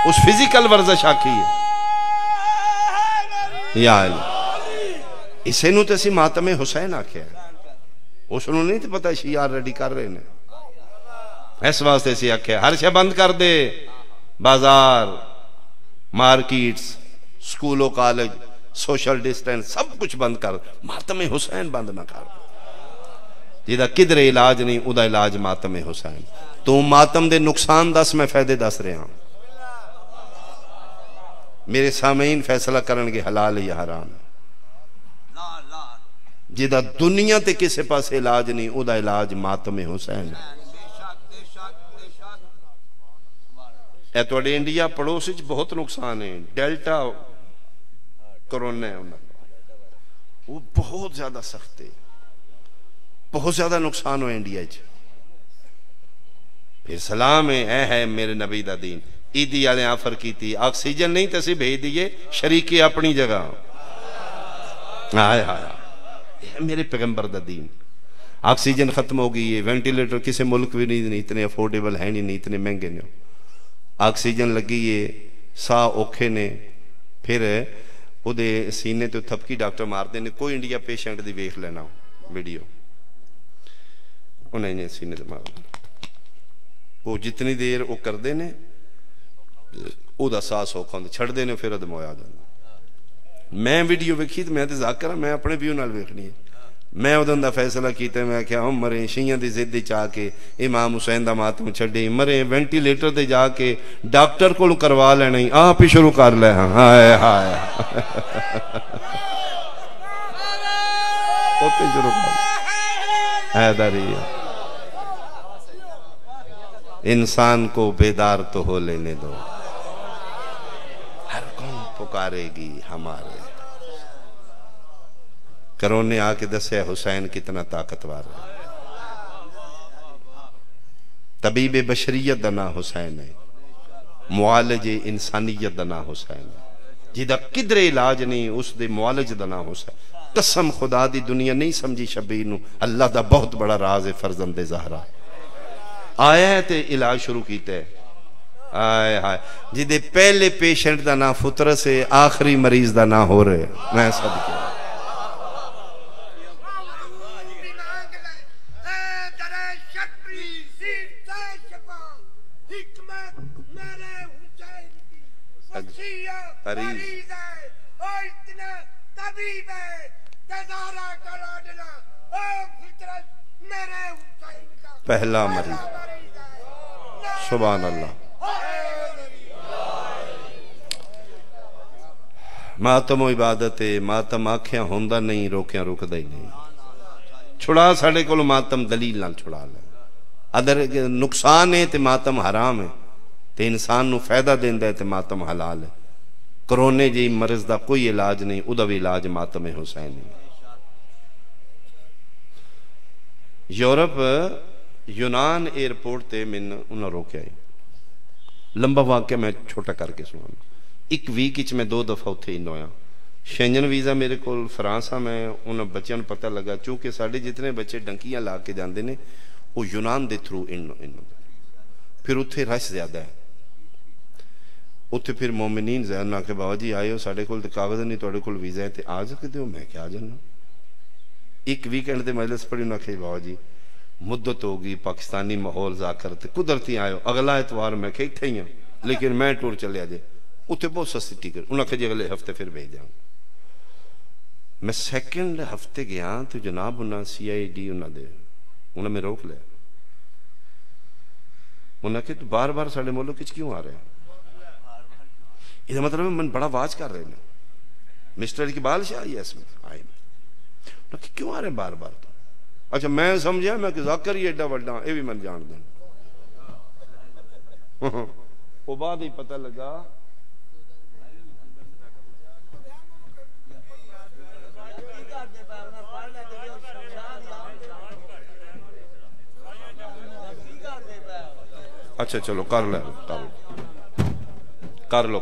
اس فزیکل ورزش آکی ہے یا اللہ، اسے نو تے سی ماتم حسین آکے ہے، اس انہوں نہیں تے پتہ شیعہ ریڈی کر رہے ہیں، اس واسطے سی آکے ہر شے بند کر دے، بازار مارکیٹس سکولوں کالج سوشل ڈسٹینس سب کچھ بند کر، ماتم حسین بند نہ کر، جیدہ کدھر علاج نہیں ادھا علاج ماتم حسین۔ تو ماتم دے نقصان دس میں فائدے دس رہے ہیں، میرے سامعین فیصلہ کرنگے حلال یا حرام، جیدہ دنیا تے کسے پاس علاج نہیں ادھا علاج ماتم حسین۔ اے توڑے انڈیا پڑوس بہت نقصان ہے، ڈیلٹا کرونا ہے وہ بہت زیادہ سخت ہے، بہت زیادہ نقصان ہو انڈیا پھر سلام ہے میرے نبی دا دین، عیدی آلیں آفر کی تھی، آکسیجن نہیں تسی بھیج دیئے شریکی اپنی جگہ، آئے میرے پیغمبر دا دین۔ آکسیجن ختم ہو گئی ہے، وینٹیلیٹر کسی ملک بھی نہیں اتنے افورڈیبل ہیں نہیں، اتنے مہنگے نہیں، آکسیجن لگی ہے، ساہ اوکھے نے، پھر او دے سینے تو تھپکی ڈاکٹر مار دینے، کوئی انڈیا پیشنٹ دی ویکھ لینا ویڈیو، انہیں نے سینے دے مارنا وہ جتنی دیر وہ کر دینے او دا ساس ہو کھاندے چھڑ دینے پھر ادم ہویا جانا میں ویڈیو ویکھی تو میں تے ذاکر میں اپنے ویو نال ویکھنی ہے میں ادھن دا فیصلہ کیتے میں کیا ہم مرے شیعہ دی ضد چاہ کے امام حسین دا ماتم چھڑے مرے وینٹیلیٹر تے جا کے ڈاکٹر کو کروا لینا ہی آپ ہی شروع کر لے ہائے ہائے ہوتے شروع کر حیدری انسان کو بیدار تو ہو لینے دو ہر کون پکارے گی ہمارے کرونے آ کے دسے حسین کتنا طاقتور ہے طبیب بشریت دا نام حسین ہے معالج انسانیت دا نام حسین ہے جیدہ قدر علاج نہیں اس دے معالج دا نام حسین قسم خدا دی دنیا نہیں سمجھی شبیر نو اللہ دا بہت بڑا راز فرزند زہرا آیا ہے تے علاج شروع کیتے ہیں آئے ہائے جیدے پہلے پیشنٹ دا نام فطر سے آخری مریض دا نام ہو رہے میں سب کیا پہلا مریض سبحان اللہ ماتم و عبادت ہے ماتم آکھیاں ہوندہ نہیں روکیاں رکدہ ہی نہیں چھڑا ساڑے کو ماتم دلیل نہ چھڑا لے ادھر نقصان ہے تے ماتم حرام ہے تے انسان نو فائدہ دیندہ ہے تے ماتم حلال ہے کرونے جی مرض دا کوئی علاج نہیں ادھا بھی علاج ماتم حسین نہیں یورپ یونان ایئرپورٹ تے من انہوں روکے آئی لمبا واقعہ میں چھوٹا کر کے سنانا ایک ویک اچ میں 2 دفعہ اتھے ہی نویا شینجن ویزا میرے کو فرانسا میں انہوں بچیاں پتہ لگا چونکہ ساڑھے جتنے بچے ڈنکیاں لا کے جاندے نے وہ یونان دے تھرو پھر اتھے رش زیادہ ہے اتھے پھر مومنین زیادہ نہ کہ بابا جی آئے ہو ساڑھے کول تے کاغذ نہیں توڑے کول ویزا ہے تے آ سکتے ہو میں کیا جانا ایک ویکنڈ تے مجلس پڑھی نہ کہ بابا جی مدت ہوگی پاکستانی ماحول ذاکر تے قدرتی آئے ہو اگلا اتوار میں کہ تھے ہی ہوں لیکن میں ٹور چلے آجے اتھے بہت سستی ٹکٹ انہوں کہ جی اگلے ہفتے پھر بھیج جاؤں میں سیکنڈ ہفتے گیا تو جناب انہوں سی آئی ڈی انہوں میں روک لیا انہوں کہ تو بار بار ساڑھے مولو کچھ کیوں آ رہے ہیں یہ مطلب من بڑا واج کر رہے ہیں مسٹر اقبال شاہ یس میں آئے میں کہ کیوں آ رہے ہیں بار بار تو اچھا میں سمجھا میں کہ ذاکر یہ ایڈا وڈا یہ بھی من جان دیں وہ بعد ہی پتہ لگا اچھا چلو کر لے کر لو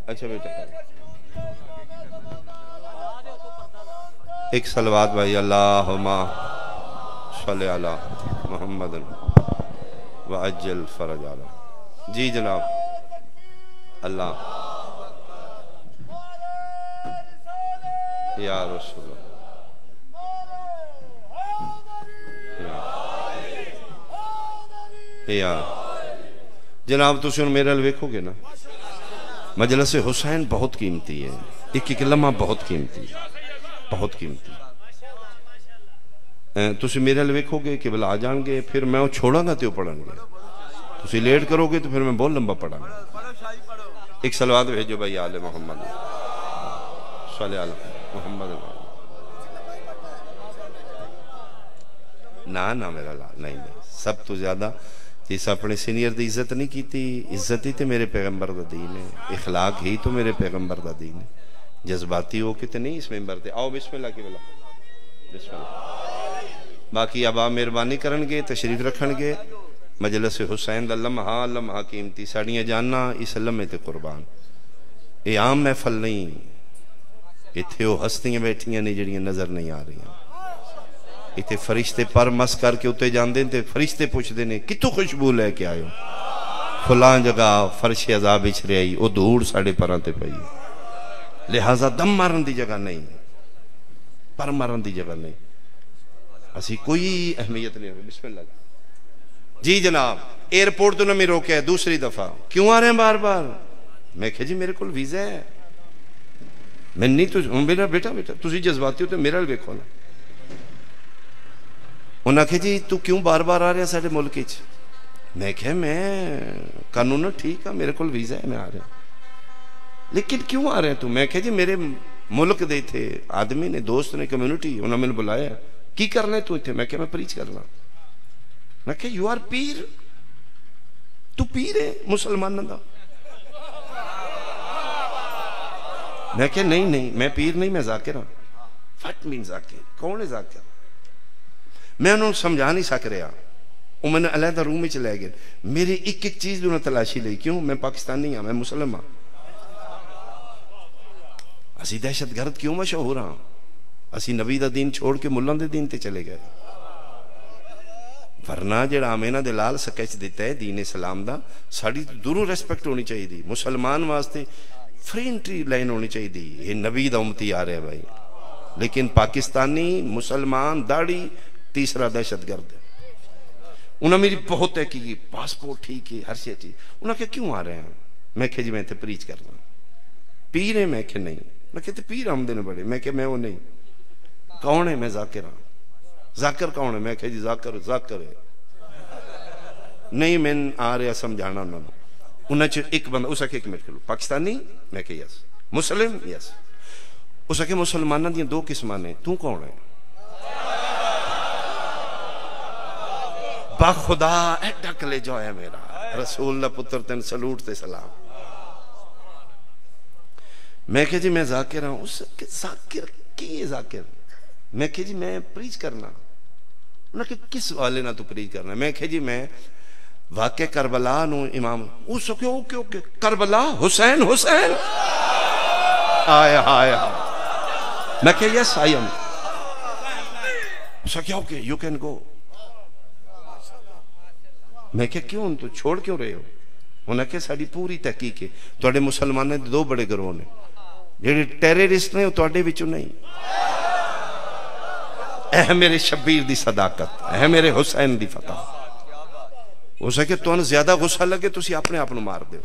اچھا بیٹا ایک صلوات بھائی اللہم صلی علی محمد وعجل فرج علی جی جناب اللہ یا رسول اللہ یا جناب تو سن میرے لویکھو گے نا مجلس حسین بہت قیمتی ہے ایک ایک لمحہ بہت قیمتی ہے بہت قیمتی تسی میرے لویکھو گے کہ بلا آ جان گے پھر میں وہ چھوڑا گا تو پڑھن گے تسی لیٹ کرو گے تو پھر میں بہت لمبا پڑھا گا ایک صلوات بھیجو بھائی آل محمد صلی علی محمد نہ میرا نہیں سب تو زیادہ جس اپنے سینئر دی عزت نہیں کیتی عزت ہی تے میرے پیغمبر دا دین ہے اخلاق ہی تو میرے پیغمبر دا دین ہے جذباتی ہو کے تے نہیں اس ممبر تے آؤ بسم اللہ کی بلا بسم اللہ باقی اب آپ مہربانی کرن گے تشریف رکھن گے مجلس حسین دا لمحہ قیمتی ساڑیاں جاننا اس لمحے تے قربان یہ عام محفل نہیں اتھے وہ ہستیاں بیٹھیاں نہیں جڑیاں نظر نہیں آ رہی ہیں اتھے فرشتے پر مس کر کے اتھے جان دیں تے فرشتے پوچھ دینے کتو خوشبو لے کے آئے ہو فلان جگہ فرش عذاب اچھ رہے آئی وہ دھوڑ ساڑے پران تے پئی لہذا دم مارن دی جگہ نہیں پر مارن دی جگہ نہیں اسی کوئی اہمیت نہیں ہوگی. بسم اللہ. جی جناب ایئرپورٹ تو نہ میں روکے ہے دوسری دفعہ, کیوں آ رہے ہیں بار بار؟ میں کہا جی میرے کو ویزا ہے. میں نہیں تو میرا بیٹا تسی جذباتی ہو تو میرا ویکھو نا. انہاں کہا جی تو کیوں بار بار آ رہے ہیں سارے ملک وچ؟ میں کہا میں قانون ٹھیک ہے, میرے کو ویزا ہے, میں آ رہا ہوں. لیکن کیوں آ رہے ہیں تو؟ میں کہا جی میرے ملک دے تھے آدمی نے, دوست نے, کمیونٹی, انہوں نے میں بلایا. کی کرنا ہے تو اتنے؟ میں کہا میں پریچ کرنا. میں کہا یو آر پیر, تو پیر ہے مسلمانوں دا؟ میں کہا نہیں میں پیر نہیں, میں ذاکر ہوں. وٹ مین ذاکر؟ کون ہے ذاکر؟ میں انہوں سمجھا نہیں سک رہا. وہ میں نے علیحدہ روم میں چلے گئے, میری ایک چیز انہوں نے تلاشی لئی. کیوں؟ میں پاکستانی ہوں, میں مسلم ہوں. اسی دہشت گرد کیوں مشہور ہاں؟ اسی نبی دا دین چھوڑ کے ملان دے دین تے چلے گئے. ورنہ جڑا آمینہ دلال سکیچ دیتا ہے دین اسلام دا, ساڑی دوروں ریسپیکٹ ہونی چاہیے دی. مسلمان واسطے فری انٹری لائن ہونی چاہیے دی. یہ نبی دا امتی آ رہے ہیں بھائی. لیکن پاکستانی مسلمان داڑی تیسرا دہشت گرد ہے. انہوں نے میری بہت ہے کہ پاسپورٹ ٹھیک ہے, ہر شے ٹھیک. انہوں نے کہا کیوں آ رہے ہیں؟ میں کہا جی میں تے پریچ کرنا. پیر ہے؟ میں کہا نہیں. میں کہتے پیر ہم دینے بڑے. میں کہا میں وہ نہیں. کون ہے؟ میں ذاکر ہوں. ذاکر کون ہے؟ میں کہا جی ذاکر ہے. نہیں میں آ رہا سمجھانا انہوں نے. انہوں نے ایک بندہ اس ایک منٹ کرو پاکستانی. میں کہا یس. مسلم؟ یس. اس کہ مسلمانوں دیا دو قسمان ہیں, تو کون ہے؟ با خدا ایڈا کلے جو ہے میرا رسول اللہ پتر تین سلوٹ تے سلام. میں کہا جی میں ذاکر ہوں. اس کہ ذاکر کی ہے ذاکر؟ میں کہا جی میں پریچ کرنا. انہوں نے کہا کس والے نہ تو پریچ کرنا؟ میں کہا جی میں واقع کربلا نو امام. اس کہ اوکے کربلا حسین آیا. میں کہا یس آئی ایم. اس کہ اوکے یو کین گو. میں کہا کیوں تو چھوڑ کیوں رہے ہو؟ انہوں نے کہا ساڑی پوری تحقیق ہے توڑے مسلمان نے دو بڑے گروہ نے, جیڑے ٹیررسٹ نے توڑے بچوں نہیں. اے میرے شبیر دی صداقت, اے میرے حسین دی فتح. ہو سکے تو انہیں زیادہ غصہ لگے تو اسی اپنے آپ نو مار دے,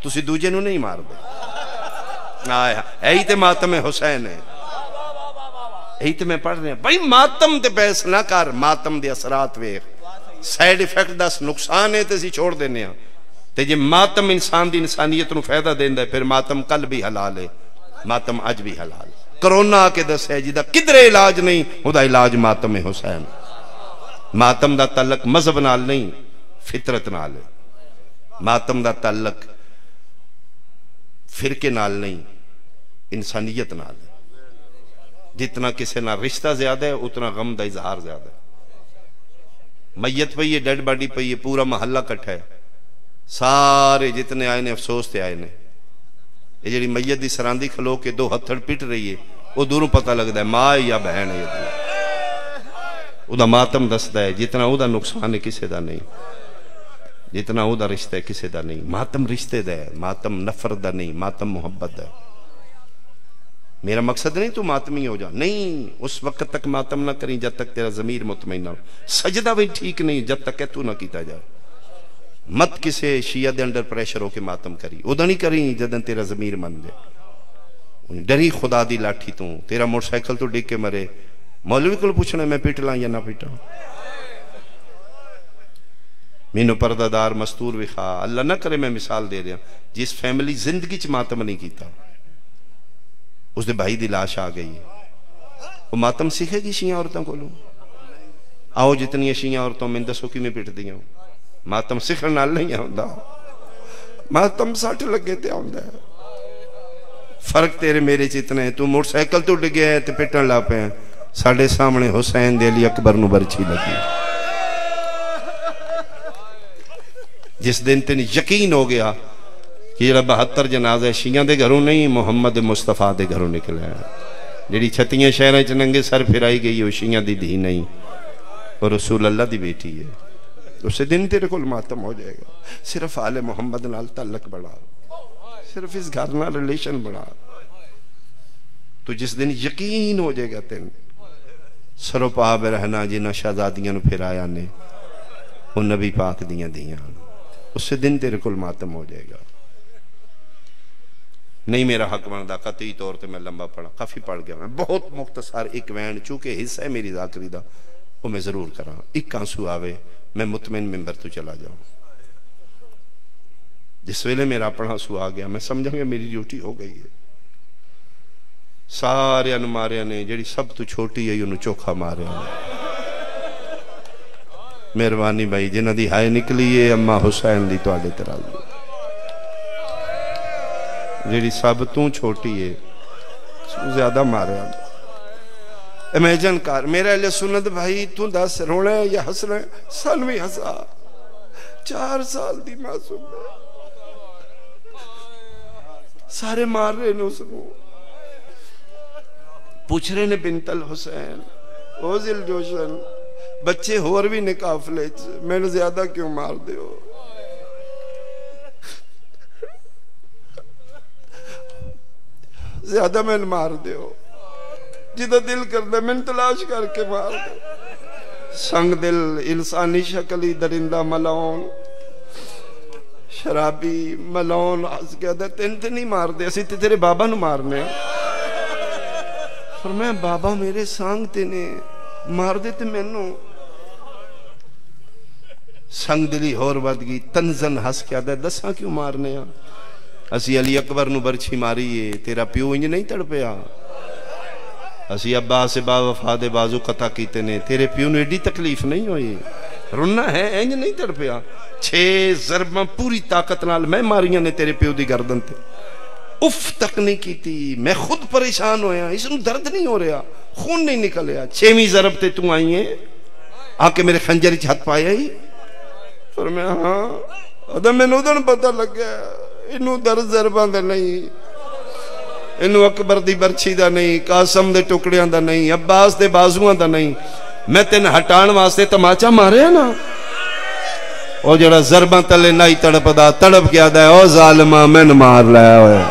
تو اسی دوجے نو نہیں مار دے. آیا ایہی تے ماتم حسین ہے. ایہی تے میں پڑھ رہے ہیں بھائی ماتم تے بحث نہ کر, ماتم دے اثرات ویخ, سائیڈ ایفیکٹ دس نقصان ہے تے اسی چھوڑ دینے ہیں. تے جے ماتم انسان دی انسانیت نو فائدہ دین ہے, پھر ماتم کل بھی حلال ہے, ماتم اج بھی حلال ہے. کرونا آکے دس ہے جیدہ کدرے علاج نہیں, خدا علاج ماتم حسین. ماتم دا تعلق مذہب نال نہیں, فطرت نال ہے. ماتم دا تعلق فرقے نال نہیں, انسانیت نال ہے. جتنا کسے نہ رشتہ زیادہ ہے اتنا غم دا اظہار زیادہ ہے. میت پہ یہ ڈیڈ باڈی پہ یہ پورا محلہ کٹھا ہے, سارے جتنے آئے نے افسوس تے آئے نے. یہ جڑی میت دی سراندی کھلو کے دو ہتھڑ پٹ رہی ہے, وہ دوروں پتہ لگتا ہے ماں یا بہن ہے. او دا ماتم دستا ہے جتنا او دا نقصان ہے کسے دا نہیں, جتنا او دا رشتہ ہے کسے دا نہیں. ماتم رشتے دا ہے, ماتم نفرت دا نہیں, ماتم محبت دا ہے. میرا مقصد نہیں تو ماتمی ہو جا, نہیں, اس وقت تک ماتم نہ کریں جب تک تیرا ضمیر مطمئن نہ ہو. سجدہ بھی ٹھیک نہیں جب تک کہ تو نہ کیتا جائے. مت کسے شیعہ دے انڈر پریشر ہو کے ماتم کری, ادھا نہیں کریں جدن تیرا ضمیر من جائے. ڈری خدا دی لاٹھی تو, تیرا موٹر سائیکل تو ڈگ کے مرے, مولوی کو پوچھنا میں پیٹ لاں یا نہ پیٹا. مینو پردہ دار مستور وخا, اللہ نہ کرے میں مثال دے رہا, جس فیملی زندگی چ ماتم نہیں کیتا, اس دے بھائی دی لاش آ گئی, وہ ماتم سیکھے گی شیعہ عورتوں کو لوں؟ آؤ جتنی شیعہ عورتوں میں دسو کی میں پیٹ دیا ہوں. ماتم سکھر نال نہیں آؤندا, ماتم ساٹھ لگے تے آؤندا ہے. فرق تیرے میرے چیتنے, تو موٹر سائیکل تو ڈگے ہے تے پیٹن لا پہ ہیں, ساڑھے سامنے حسین دے علی اکبر نو برچی لگی. جس دن تین یقین ہو گیا کہ یہ 72 جنازہ شیعہ دے گھروں نہیں, محمد مصطفیٰ دے گھروں نکلے ہیں. جیڑی چھتیاں شہریں چننگے سر پھرائی گئی, وہ شیعہ دی دھی نہیں, اور رسول اللہ دی بیٹی ہے. اسے دن تیرے کل ماتم ہو جائے گا. صرف آل محمد نال تعلق بڑھا, صرف اس گھر نال ریلیشن بڑھا, تو جس دن یقین ہو جائے گا تین سرو پاب رہنا جنہ شہزادیاں نو پھر آیا نے وہ نبی پاک دیاں دیاں، اس سے دن تیرے کل ماتم ہو جائے گا۔ نہیں میرا حق بندا، قطعی طور تے میں لمبا پڑھا، کافی پڑھ گیا میں، بہت مختصر ایک وین چونکہ حصہ ہے میری ذاکری دا وہ میں ضرور کراں، ایک آنسو آوے میں مطمئن ممبر تو چلا جاؤں۔ جس ویلے میرا اپنا آنسو آ گیا میں سمجھا کہ میری ڈیوٹی ہو گئی ہے۔ سارے مارے نے جڑی سب تو چھوٹی ہے انہوں چوکھا مارے نے۔ مہربانی بھائی جنہ دی ہائے نکلی ہے اماں حسین دی تو آلے ترازی جیڑی سب تو چھوٹی ہے زیادہ مارے ہیں۔ امیجن کار میرا اہل سنت بھائی تو دس رونا ہے یا حسنا ہے؟ سنوی حسا 4 سال دی معصوم ہے، سارے مار رہے نے اس کو، پوچھ رہے نے بنت الحسین او ذل جوشن بچے ہور بھی نے قافلے میں نے زیادہ کیوں مار دے ہو؟ زیادہ میں نے مار دے ہو، جدہ دل کر دے میں نے تلاش کر کے مار دے۔ سنگ دل انسانی شکلی درندہ ملون شرابی ملون آس کیا دے تین نہیں مار دے، اسی تیرے بابا نو مارنے فرمایا بابا میرے سانگ تینے مار دے تے میں نو سنگ دلی ہور ود گئی تنزن ہس کیا دے دساں کیوں مارنے ہیں؟ اسی علی اکبر نو برچھی ماری ہے تیرا پیو انج نہیں تڑپیا، اسی ابا سے با وفا دے بازو قطع کیتے نے تیرے پیو نو ایڈی تکلیف نہیں ہوئی، رنہ ہے انج نہیں تڑپیا، 6 ضرباں پوری طاقت نال میں ماریاں نے تیرے پیو دی گردن تے، اف تک نہیں کیتی، میں خود پریشان ہویا، اس نو درد نہیں ہو رہا، خون نہیں نکلیا، 6ویں ضرب تے تو آئی ہیں آکے میرے خنجر چھ ہاتھ پایا ہی فرمایا ہاں ادھا میں نو دن پتہ لگ گیا انہوں درد ضرباں دا نہیں، انہوں اکبر دی برچھی دا نہیں، قاسم دے ٹکڑیاں دا نہیں، عباس دے بازوان دا نہیں، میں تین ہٹان واسطے تماچا مارے ہیں نا، او جڑا ضرباں تلے نائی تڑپ دا تڑپ کیا دا ہے او ظالمہ میں نے مار لیا ہوئے،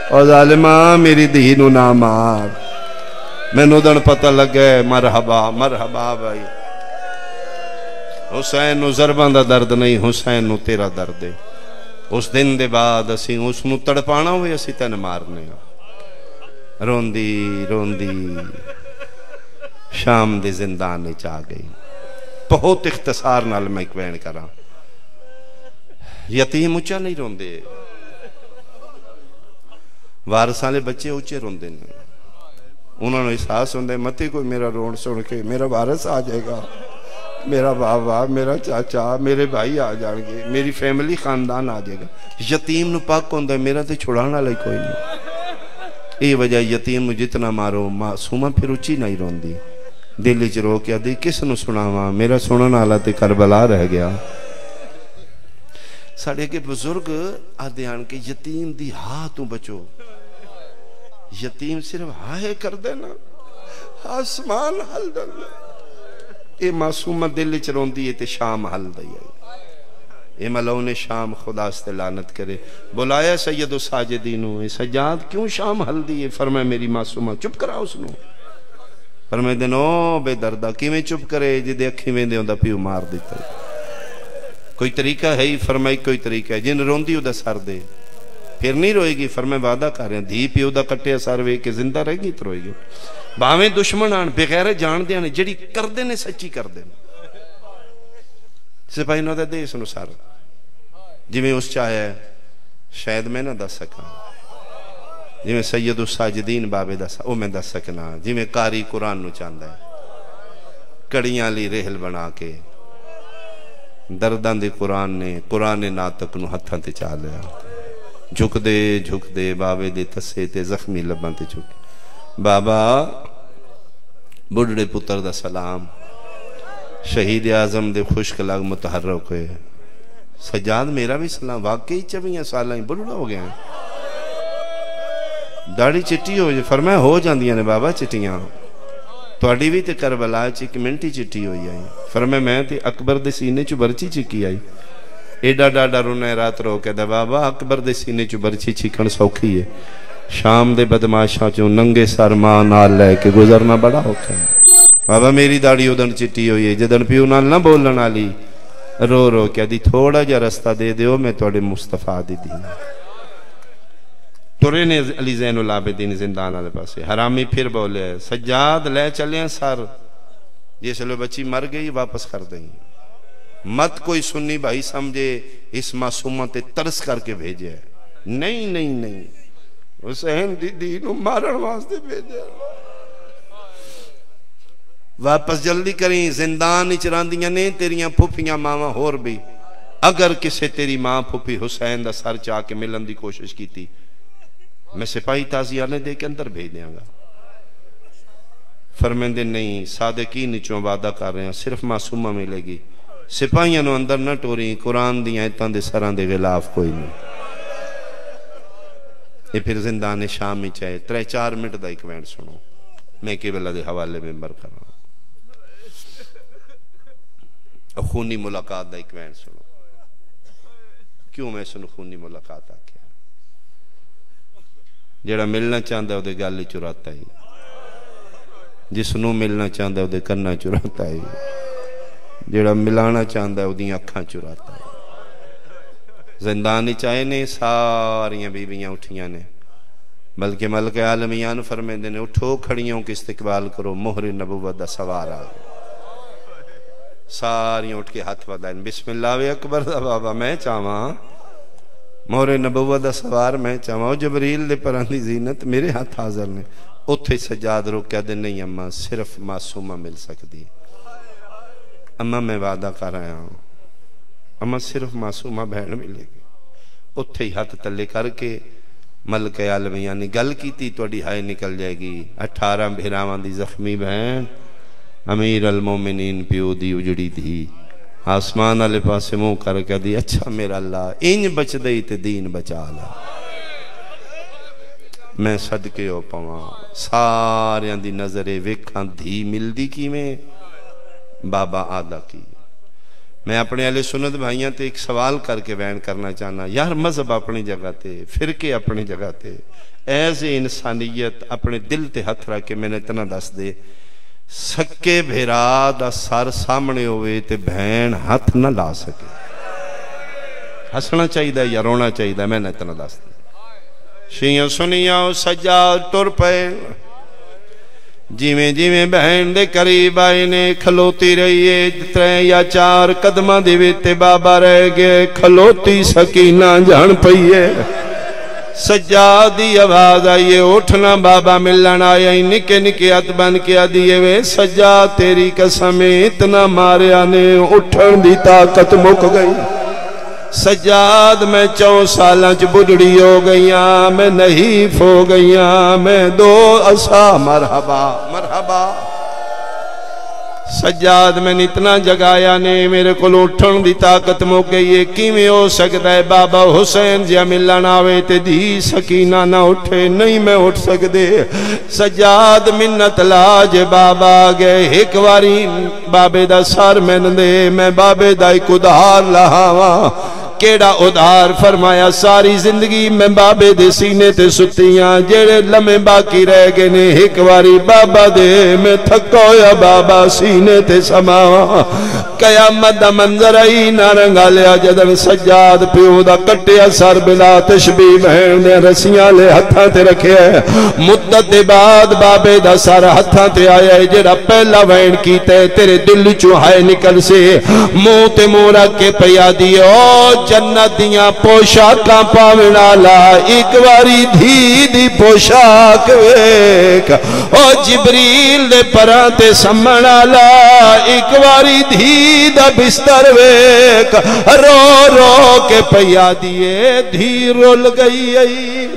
او ظالمہ میری دہینو نہ مار، میں نو دن پتہ لگ گئے مرحبا مرحبا بھائی، حسین نو ضرباں دا درد نہیں، حسین نو تیرا درد ہے۔ اس دن دے بعد اسی اس نو تڑپانا ہوئے اسی تین مارنے روندی روندی شام دے زندان چاہ گئی۔ بہت اختصار نال میں کوین کرا، یتیم اچھا نہیں روندے، وارثاں لے بچے اچھے روندے نے، انہوں نے احساس ہوندے متی کوئی میرا رون سن کے میرا وارث آ جائے گا، میرا بابا میرا چاچا میرے بھائی آ جان گے، میری فیملی خاندان آ جائے گا۔ یتیم نو پاک ہوندہ میرا تے چھڑانا لئی کوئی نہیں، اے وجہ یتیم نو جتنا مارو معصومہ پھر اچھی نہیں روندی، دل چ رو کیا دی کس نو سناواں، میرا سنن والا تے کربلا رہ گیا۔ ساڑے کے بزرگ آدھیان کے یتیم دی ہاں تو بچو، یتیم صرف ہاں کر دینا آسمان حل دینا، اے معصومہ دل چ روندی ہے تے شام حل دی ہے، اے ملون شام خدا سے لعنت کرے، بلایا سید و ساجدینو اے سجاد کیوں شام حل دی ہے؟ فرمائے میری معصومہ چپ کرا اس نو، فرمائے دنو بے دردہ کیویں چپ کرے جدے اکھی ویندے ہوندہ پیو مار دیتا ہے، کوئی طریقہ ہے ہی؟ فرمائے کوئی طریقہ ہے، جن روندی ہوندہ سر دے پھر نہیں روئے گی، فرمائے وعدہ کر رہے ہیں دھی پیو دا کٹے سر وے کے زندہ رہ گی تو روئے گی، باویں دشمن آن بغیر جان دیا نے جڑی کر دینے سچی کر دینے، سپاہی نو دے اس نو سر جی میں اس چاہے شاید میں نہ دس سکا، جی میں سید الساجدین بابے دس او میں دس سکنا، جی میں قاری قرآن نو چاندہ ہے کڑیاں لی رحل بنا کے دردان دی قرآن ناتک نو ہتھاں تے چاہ لیا، جھک دے بابے دے تسے تے زخمی لباں تے جھک، بابا بڑھڑے پتر دا سلام، شہید اعظم دے خشک لگ متحرک ہوئے، سجاد میرا بھی سلام، واقعی 24 سالاں بڑھڑا ہو گیا ہے، داڑھی چٹی ہو جائے، فرمایا ہو جاندیاں نے بابا چٹیاں، توڑی بھی تے کربلا چک منٹی چٹی ہوئی آئی، فرمایا میں تے اکبر دے سینے چو برچی چکی آئی، ایڈا ڈاڈا رونا رات رو کہ دا بابا اکبر دے سینے چو برچی چکن سوکھی ہے، شام دے بدماشاں چوں ننگے سر ماں نال لے کے گزرنا بڑا اوکھا ہے بابا میری داڑھی ادن چٹی ہوئی ہے جدن پیو نال نہ بولن والی رو رو کیا دی تھوڑا جا رستہ دے دیو میں توڑے مصطفیٰ دی دین تورے نے علی زین العابدین زندان والے پاسے حرامی پھر بولے سجاد لے چلے ہیں سر جیسے لو بچی مر گئی واپس کر دیں مت کوئی سنی بھائی سمجھے اس معصومہ تے ترس کر کے بھیجے نہیں نہیں نہیں حسین دی دینو مارن واسطے بھیجے واپس جلدی کریں زندان اچراندیاں نے تیریاں پھوپیاں ماما ہور بھی اگر کسے تیری ماں پھوپی حسین دا سر چاہ کے ملن دی کوشش کی تھی میں سپاہی تازیانے دے کے اندر بھیج دیاں گا فرمیندے نہیں صادقی نیچوں وعدہ کر رہے ہیں صرف معصومہ ملے گی سپاہیاں نو اندر نہ ٹوریں قرآن دیاں اتاں دے سران دے غلاف کوئی نہیں یہ پھر زندان شام ہی چاہے 3-4 منٹ دا ایک وینٹ سنو میں قبلہ دے حوالے ممبر کر رہا ہوں خونی ملاقات دا ایک وینٹ سنو کیوں میں سنو خونی ملاقات آکھیا جیڑا ملنا چاہندہ ہے وہ دے گالی چراتا ہی جس نو ملنا چاہندہ ہے وہ دے کرنا چراتا ہی جیڑا ملانا چاہندہ ہے وہ دیں اکھاں چراتا ہے زندانی چاہے نے ساریاں بیویاں اٹھیاں نے بلکہ ملک عالمیان فرمیندے نے اٹھو کھڑیوں کی استقبال کرو مہر نبوت دا سوار آگے ساریاں اٹھ کے ہاتھ بدائیں بسم اللہ و اکبر دا بابا میں چاہواں مہر نبوت دا سوار میں چاہواں جبریل دے پراندی زینت میرے ہاتھ حاضر نے اتھے سجاد رو کہہ دے نہیں اماں صرف معصومہ مل سکتی اماں میں وعدہ کر رہا ہوں اماں صرف معصومہ بہن ملے گی اتھے ہی ہاتھ تلے کر کے ملک عالمیانی گل کی تھی توڑی ہائے نکل جائے گی 18 بھیراوان دی زخمی بہن امیر المومنین پیو دی اجڑی تھی آسمان والے پاسے منہ کر کے دی اچھا میرا اللہ انج بچ دئی تے دین بچا لا میں صدقے ہو پاواں ساریاں دی نظرے ویکھاں دھی ملدی کی میں بابا آدھا کی میں اپنے اہل سنت بھائیاں تے ایک سوال کر کے بیان کرنا چاہنا یار مذہب اپنی جگہ تے فرقے اپنی جگہ تے ایسے انسانیت اپنے دل تے ہتھ رکھ کے میں نے اتنا دس دے سکے بھیرا دا سر سامنے ہوئے تے بہن ہاتھ نہ لا سکے ہسنا چاہیے دا یا رونا چاہیے دا میں نے اتنا دس دے شیعہ سنیاں سجاد ٹر پے جیویں جیویں بہن دے قریب آئے نے کھلوتی رہیے 3 یا 4 قدمہ دے ویتے بابا رہ گئے کھلوتی سکینہ جان پئیے سجادی آواز آئیے اٹھنا بابا ملن آیا نکے نکے ہاتھ بن کے دیئے وے سجاد تیری قسم اتنا ماریا نے اٹھن دی طاقت مک گئی سجاد میں 4 سالاں چ بڑھڑی ہو گئیاں میں نحیف ہو گئیاں میں 2 عصا مرحبا مرحبا سجاد میں اتنا جگایا نے میرے کو اٹھن دی طاقت مو گئی ہے کیویں ہو سکتا ہے بابا حسین جی ملن آوے تے دی سکینہ نہ اٹھے نہیں میں اٹھ سکدے سجاد منت لاج بابا گئے ایک واری بابے دا سر من دے میں بابے دا ایک ادھار لہاواں کیڑا ادھار فرمایا ساری زندگی میں بابے دے سینے تے ستیاں جیڑے لمحے باقی رہ گئے نے ایک واری بابا دے میں تھکویا بابا سینے تے سماوا قیامت دا منظر آئی نہ رنگا لیا جدن سجاد پیو دا کٹیا سر بلا تشبیح بہن نے رسیاں لے ہتھاں تے رکھے مدت دے بعد بابے دا سر ہتھاں تے آیا ہے جڑا پہلا وین کیتے تیرے دل چوہائے نکل سے منہ تے منہ رکھ کے پیا دیے او جنت دیاں پوشاکاں پاونا لا ایک واری دھی دی پوشاک ویک او جبریل دے پراتے سمنا لا ایک واری دھی دا بستر ویک رو رو کے پیا دیے دھی رول گئی ای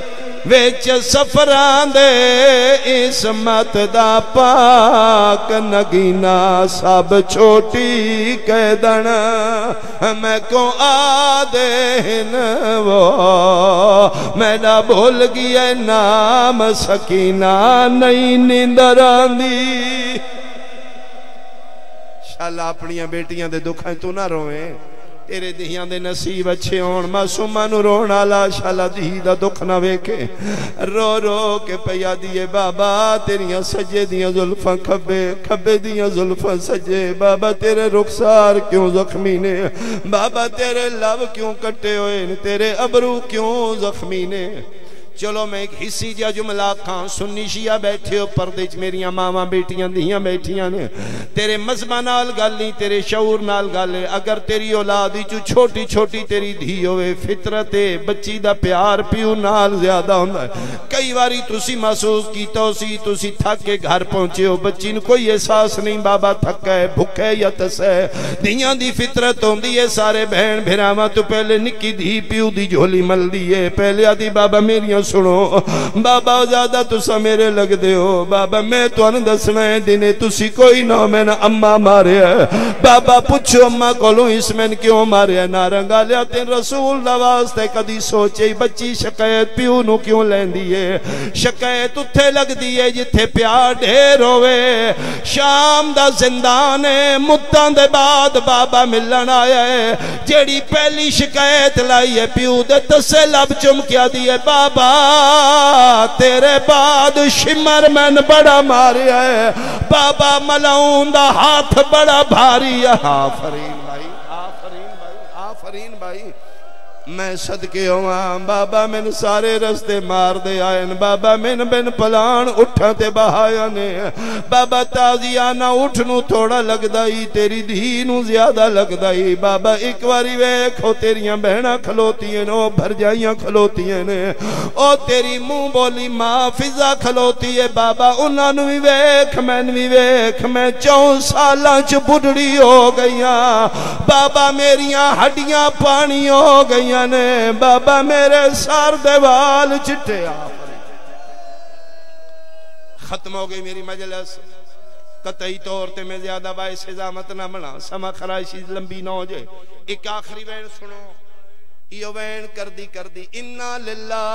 ویچ سفران دے اسمت دا پاک نگینا سب چھوٹی قیدن میں کو آدھین وہ میں نہ بھول گیا نام سکینہ نہیں نیندران دی انشاءاللہ اپنیاں بیٹیاں دے دکھائیں تو نہ روئیں تیرے دھیاں دے نصیب اچھے ہون معصوماں نو رون والا شالا دھی دا دکھ نہ ویکھے رو رو کے پیا دیے بابا تیریاں سجے دیاں زلفاں کھبے کھبے دیاں زلفاں سجے بابا تیرے رخسار کیوں زخمی نے بابا تیرے لب کیوں کٹے ہوئے تیرے ابرو کیوں زخمی نے چلو میں ایک حصی جا جملہ کھاں سنی شیعہ بیٹھے ہو پردے چ میریاں ماما بیٹیاں دیاں بیٹھیاں نے تیرے مذہبہ نال گالی تیرے شعور نال گالے اگر تیری اولادی چو چھوٹی چھوٹی تیری دھی ہوئے فطرت بچی دا پیار پیو نال زیادہ ہوندہ ہے کئی واری تسی محسوس کیتا تسی تھک کے گھر پہنچے ہو بچی نے کوئی احساس نہیں بابا تھکا ہے بھکے یا تسے دیاں دی فطرت ہوندی ہے سارے بہن بھراما تو پہلے نکی دھی پیو دی جھولی مل دیئے پہلے آدھی بابا میریاں سنو بابا زیادہ تسا میرے لگ دے ہو بابا میں تو ان دسنا ہے دینے تسی کوئی نہ میں نہ اممہ مارے ہے بابا پوچھو اممہ کولوں اس میں کیوں مارے ہے نارنگا لیا تین رسول دواستے کدی سوچے بچی شکایت پیو نو کیوں لین دیئے شکایت اتھے لگ دیئے جتھے پیار ڈھیر ہوئے شام دا زندانے مدتاں دے بعد بابا ملن آیا ہے جیڑی پہلی شکایت لائی ہے پیو دے تسے لب چمکیا دیئے بابا تیرے بعد شمر میں بڑا ماری ہے بابا ملعون دا ہاتھ بڑا بھاری ہے آفرین بھائی آفرین بھائی آفرین بھائی میں صدقے ہوا بابا من سارے رستے مار دے آئین بابا من بن پلان اٹھا تے بہایا نے بابا تازیانہ اٹھنو تھوڑا لگ دائی تیری دھینو زیادہ لگ دائی بابا ایک واری ویکھو تیریاں بہنہ کھلوتی ہیں او بھر جائیاں کھلوتی ہیں او تیری منہ بولی ماں فضا کھلوتی ہے بابا انہاں نو بھی ویکھ میں 4 سالاں چ بڑھڑی ہو گئیاں بابا میریاں ہڈیاں پانی ہو گئیاں نے بابا میرے سار دیوال چٹے ختم ہو گئی میری مجلس قطعی طور تے میں زیادہ باعث حضامت نہ بنا سما خرائشی لمبی نہ ہو جائے ایک آخری وین سنو یہ وین کر دی انا للہ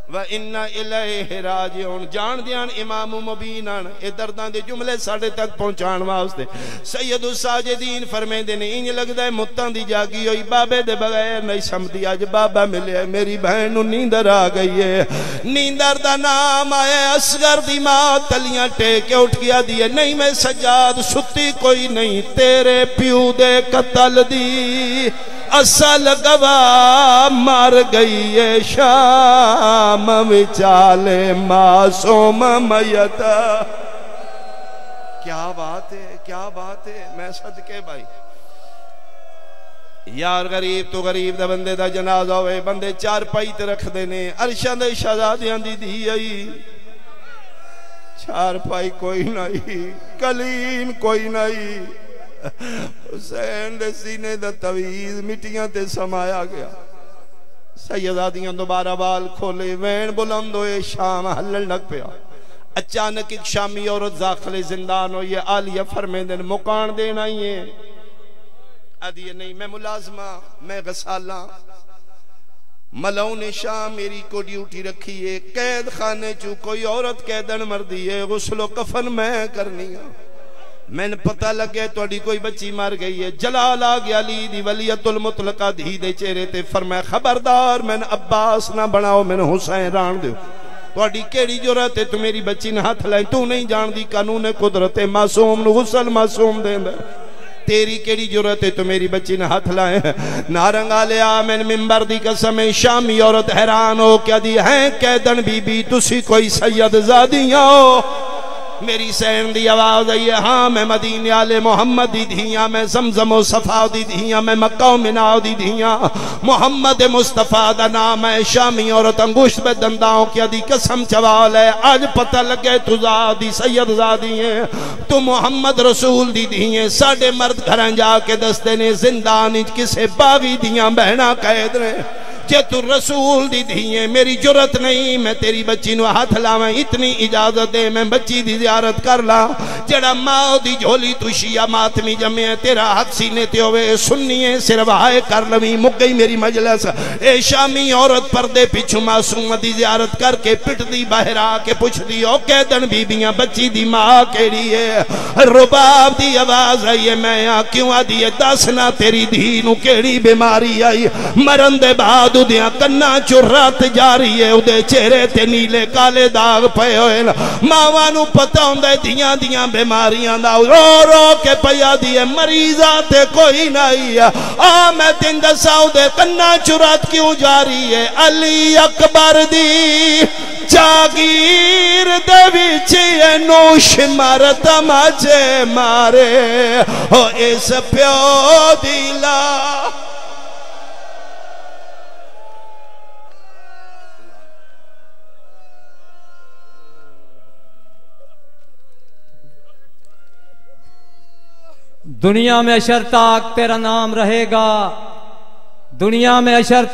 وَإِنَّا إِلَيْهِ رَاجِعُونَ جان دیان امام مبینان اے دردان دے جملے ساڑھے تک پہنچان واسطے سید الساجدین فرمے دینے انج لگ دے متان دی جاگی ہوئی بابے دے بغیر نہیں سمدھی آج بابا ملے ہے میری بہن نیندر آ گئی ہے نیندر دا نام آئے اصغر دی ماں تلیاں ٹیکے اٹھ گیا دیئے نہیں میں سجاد ستی کوئی نہیں تیرے پیو دے قتل دی اصل گواہ مار گئی ہے شام وچالے معصوم میت کیا بات ہے میں صدقے بھائی یار غریب تو غریب دا بندے دا جنازہ ہوئے بندے 4 پائیت رکھ دینے عرشان دے شہزادیاں دی دی آئی 4 پائی کوئی نہیں کلین کوئی نہیں حسین دے سینے دا تویز مٹیاں تے سمایا گیا سیدادیاں دوبارہ بال کھولے وین بلند ہوئے شام ہلل لگ پیا اچانک ایک شامی عورت داخل زندان ہو یہ آلیہ فرمے دن مکان دینا ہی ہے ادھیے نہیں میں ملازمہ میں غسالہ ملعون شام میری کو ڈیوٹی رکھی ہے قید خانے چو کوئی عورت قیدن مردی ہے غسل و کفن میں کرنی ہے میں نے پتہ لگے توڑی کوئی بچی مار گئی ہے جلال آگیا لی دی ولیت المطلقہ دھی دے چہرے تے فرمائے خبردار میں نے عباس نہ بناؤ میں نے حسین ران دیو توڑی کیڑی جو رہتے تو میری بچی نے ہاتھ لائیں تو نہیں جان دی قانون قدرت معصوم نو غسل معصوم دیں دے تیری کیڑی جرت ہے تو میری بچی نے ہاتھ لائے نارنگا لیا میں ممبر دی قسم شامی عورت حیران ہو کیا دی ہیں قیدن بی بی تسی کوئی سید زادیاں ہو میری سین دی آواز آئی ہے ہاں میں مدینہ آل محمد دی دھیاں میں زمزم و صفا دی دھیاں میں مکہ و مناو دی دھیاں محمد مصطفیٰ دا نام ہے شامی عورت انگوشت بے دنداؤں کیا دی قسم چوال ہے آج پتہ لگے تو زادی سید زادی ہیں تو محمد رسول دی دھیاں ساڑھے مرد گھران جا کے دستے نے زندانی کسے باغی دھیاں بہنا قید رہے جے تو رسول دی دھیے میری جرت نہیں میں تیری بچی نو ہاتھ لاویں اتنی اجازت دے میں بچی دی زیارت کر لا جڑا ماں دی جھولی تو شیعہ ماتمی جمعے تیرا ہاتھ سینے تے ہوئے سنیے سروائے کر لویں مک گئی میری مجلس اے شامی عورت پردے پیچھو معصوم دی زیارت کر کے پٹ دی باہر آ کے پوچھ دی او قیدن بیبیاں بچی دی ماں کیڑی ہے رباب دی آواز آئی میں کیوں آدھی ہے دسنا تیری دھی نو کیڑی بیماری آئی مرن دے بعد دیاں کنا چرات جاری ہے دے چہرے تے نیلے کالے داغ پے ہوئے ماواں نو پتہ ہوندے دیاں بیماریاں دا رو رو کے پیا دیے مریضہ تے کوئی نہیں آ میں تین دساؤ دے کنا چرات کیوں جاری ہے علی اکبر دی جاگیر دے وچی نوش مرد مجھے مارے ہو اس پیو دیلا دنیا میں اشر تک تیرا نام رہے گا دنیا میں اشر تک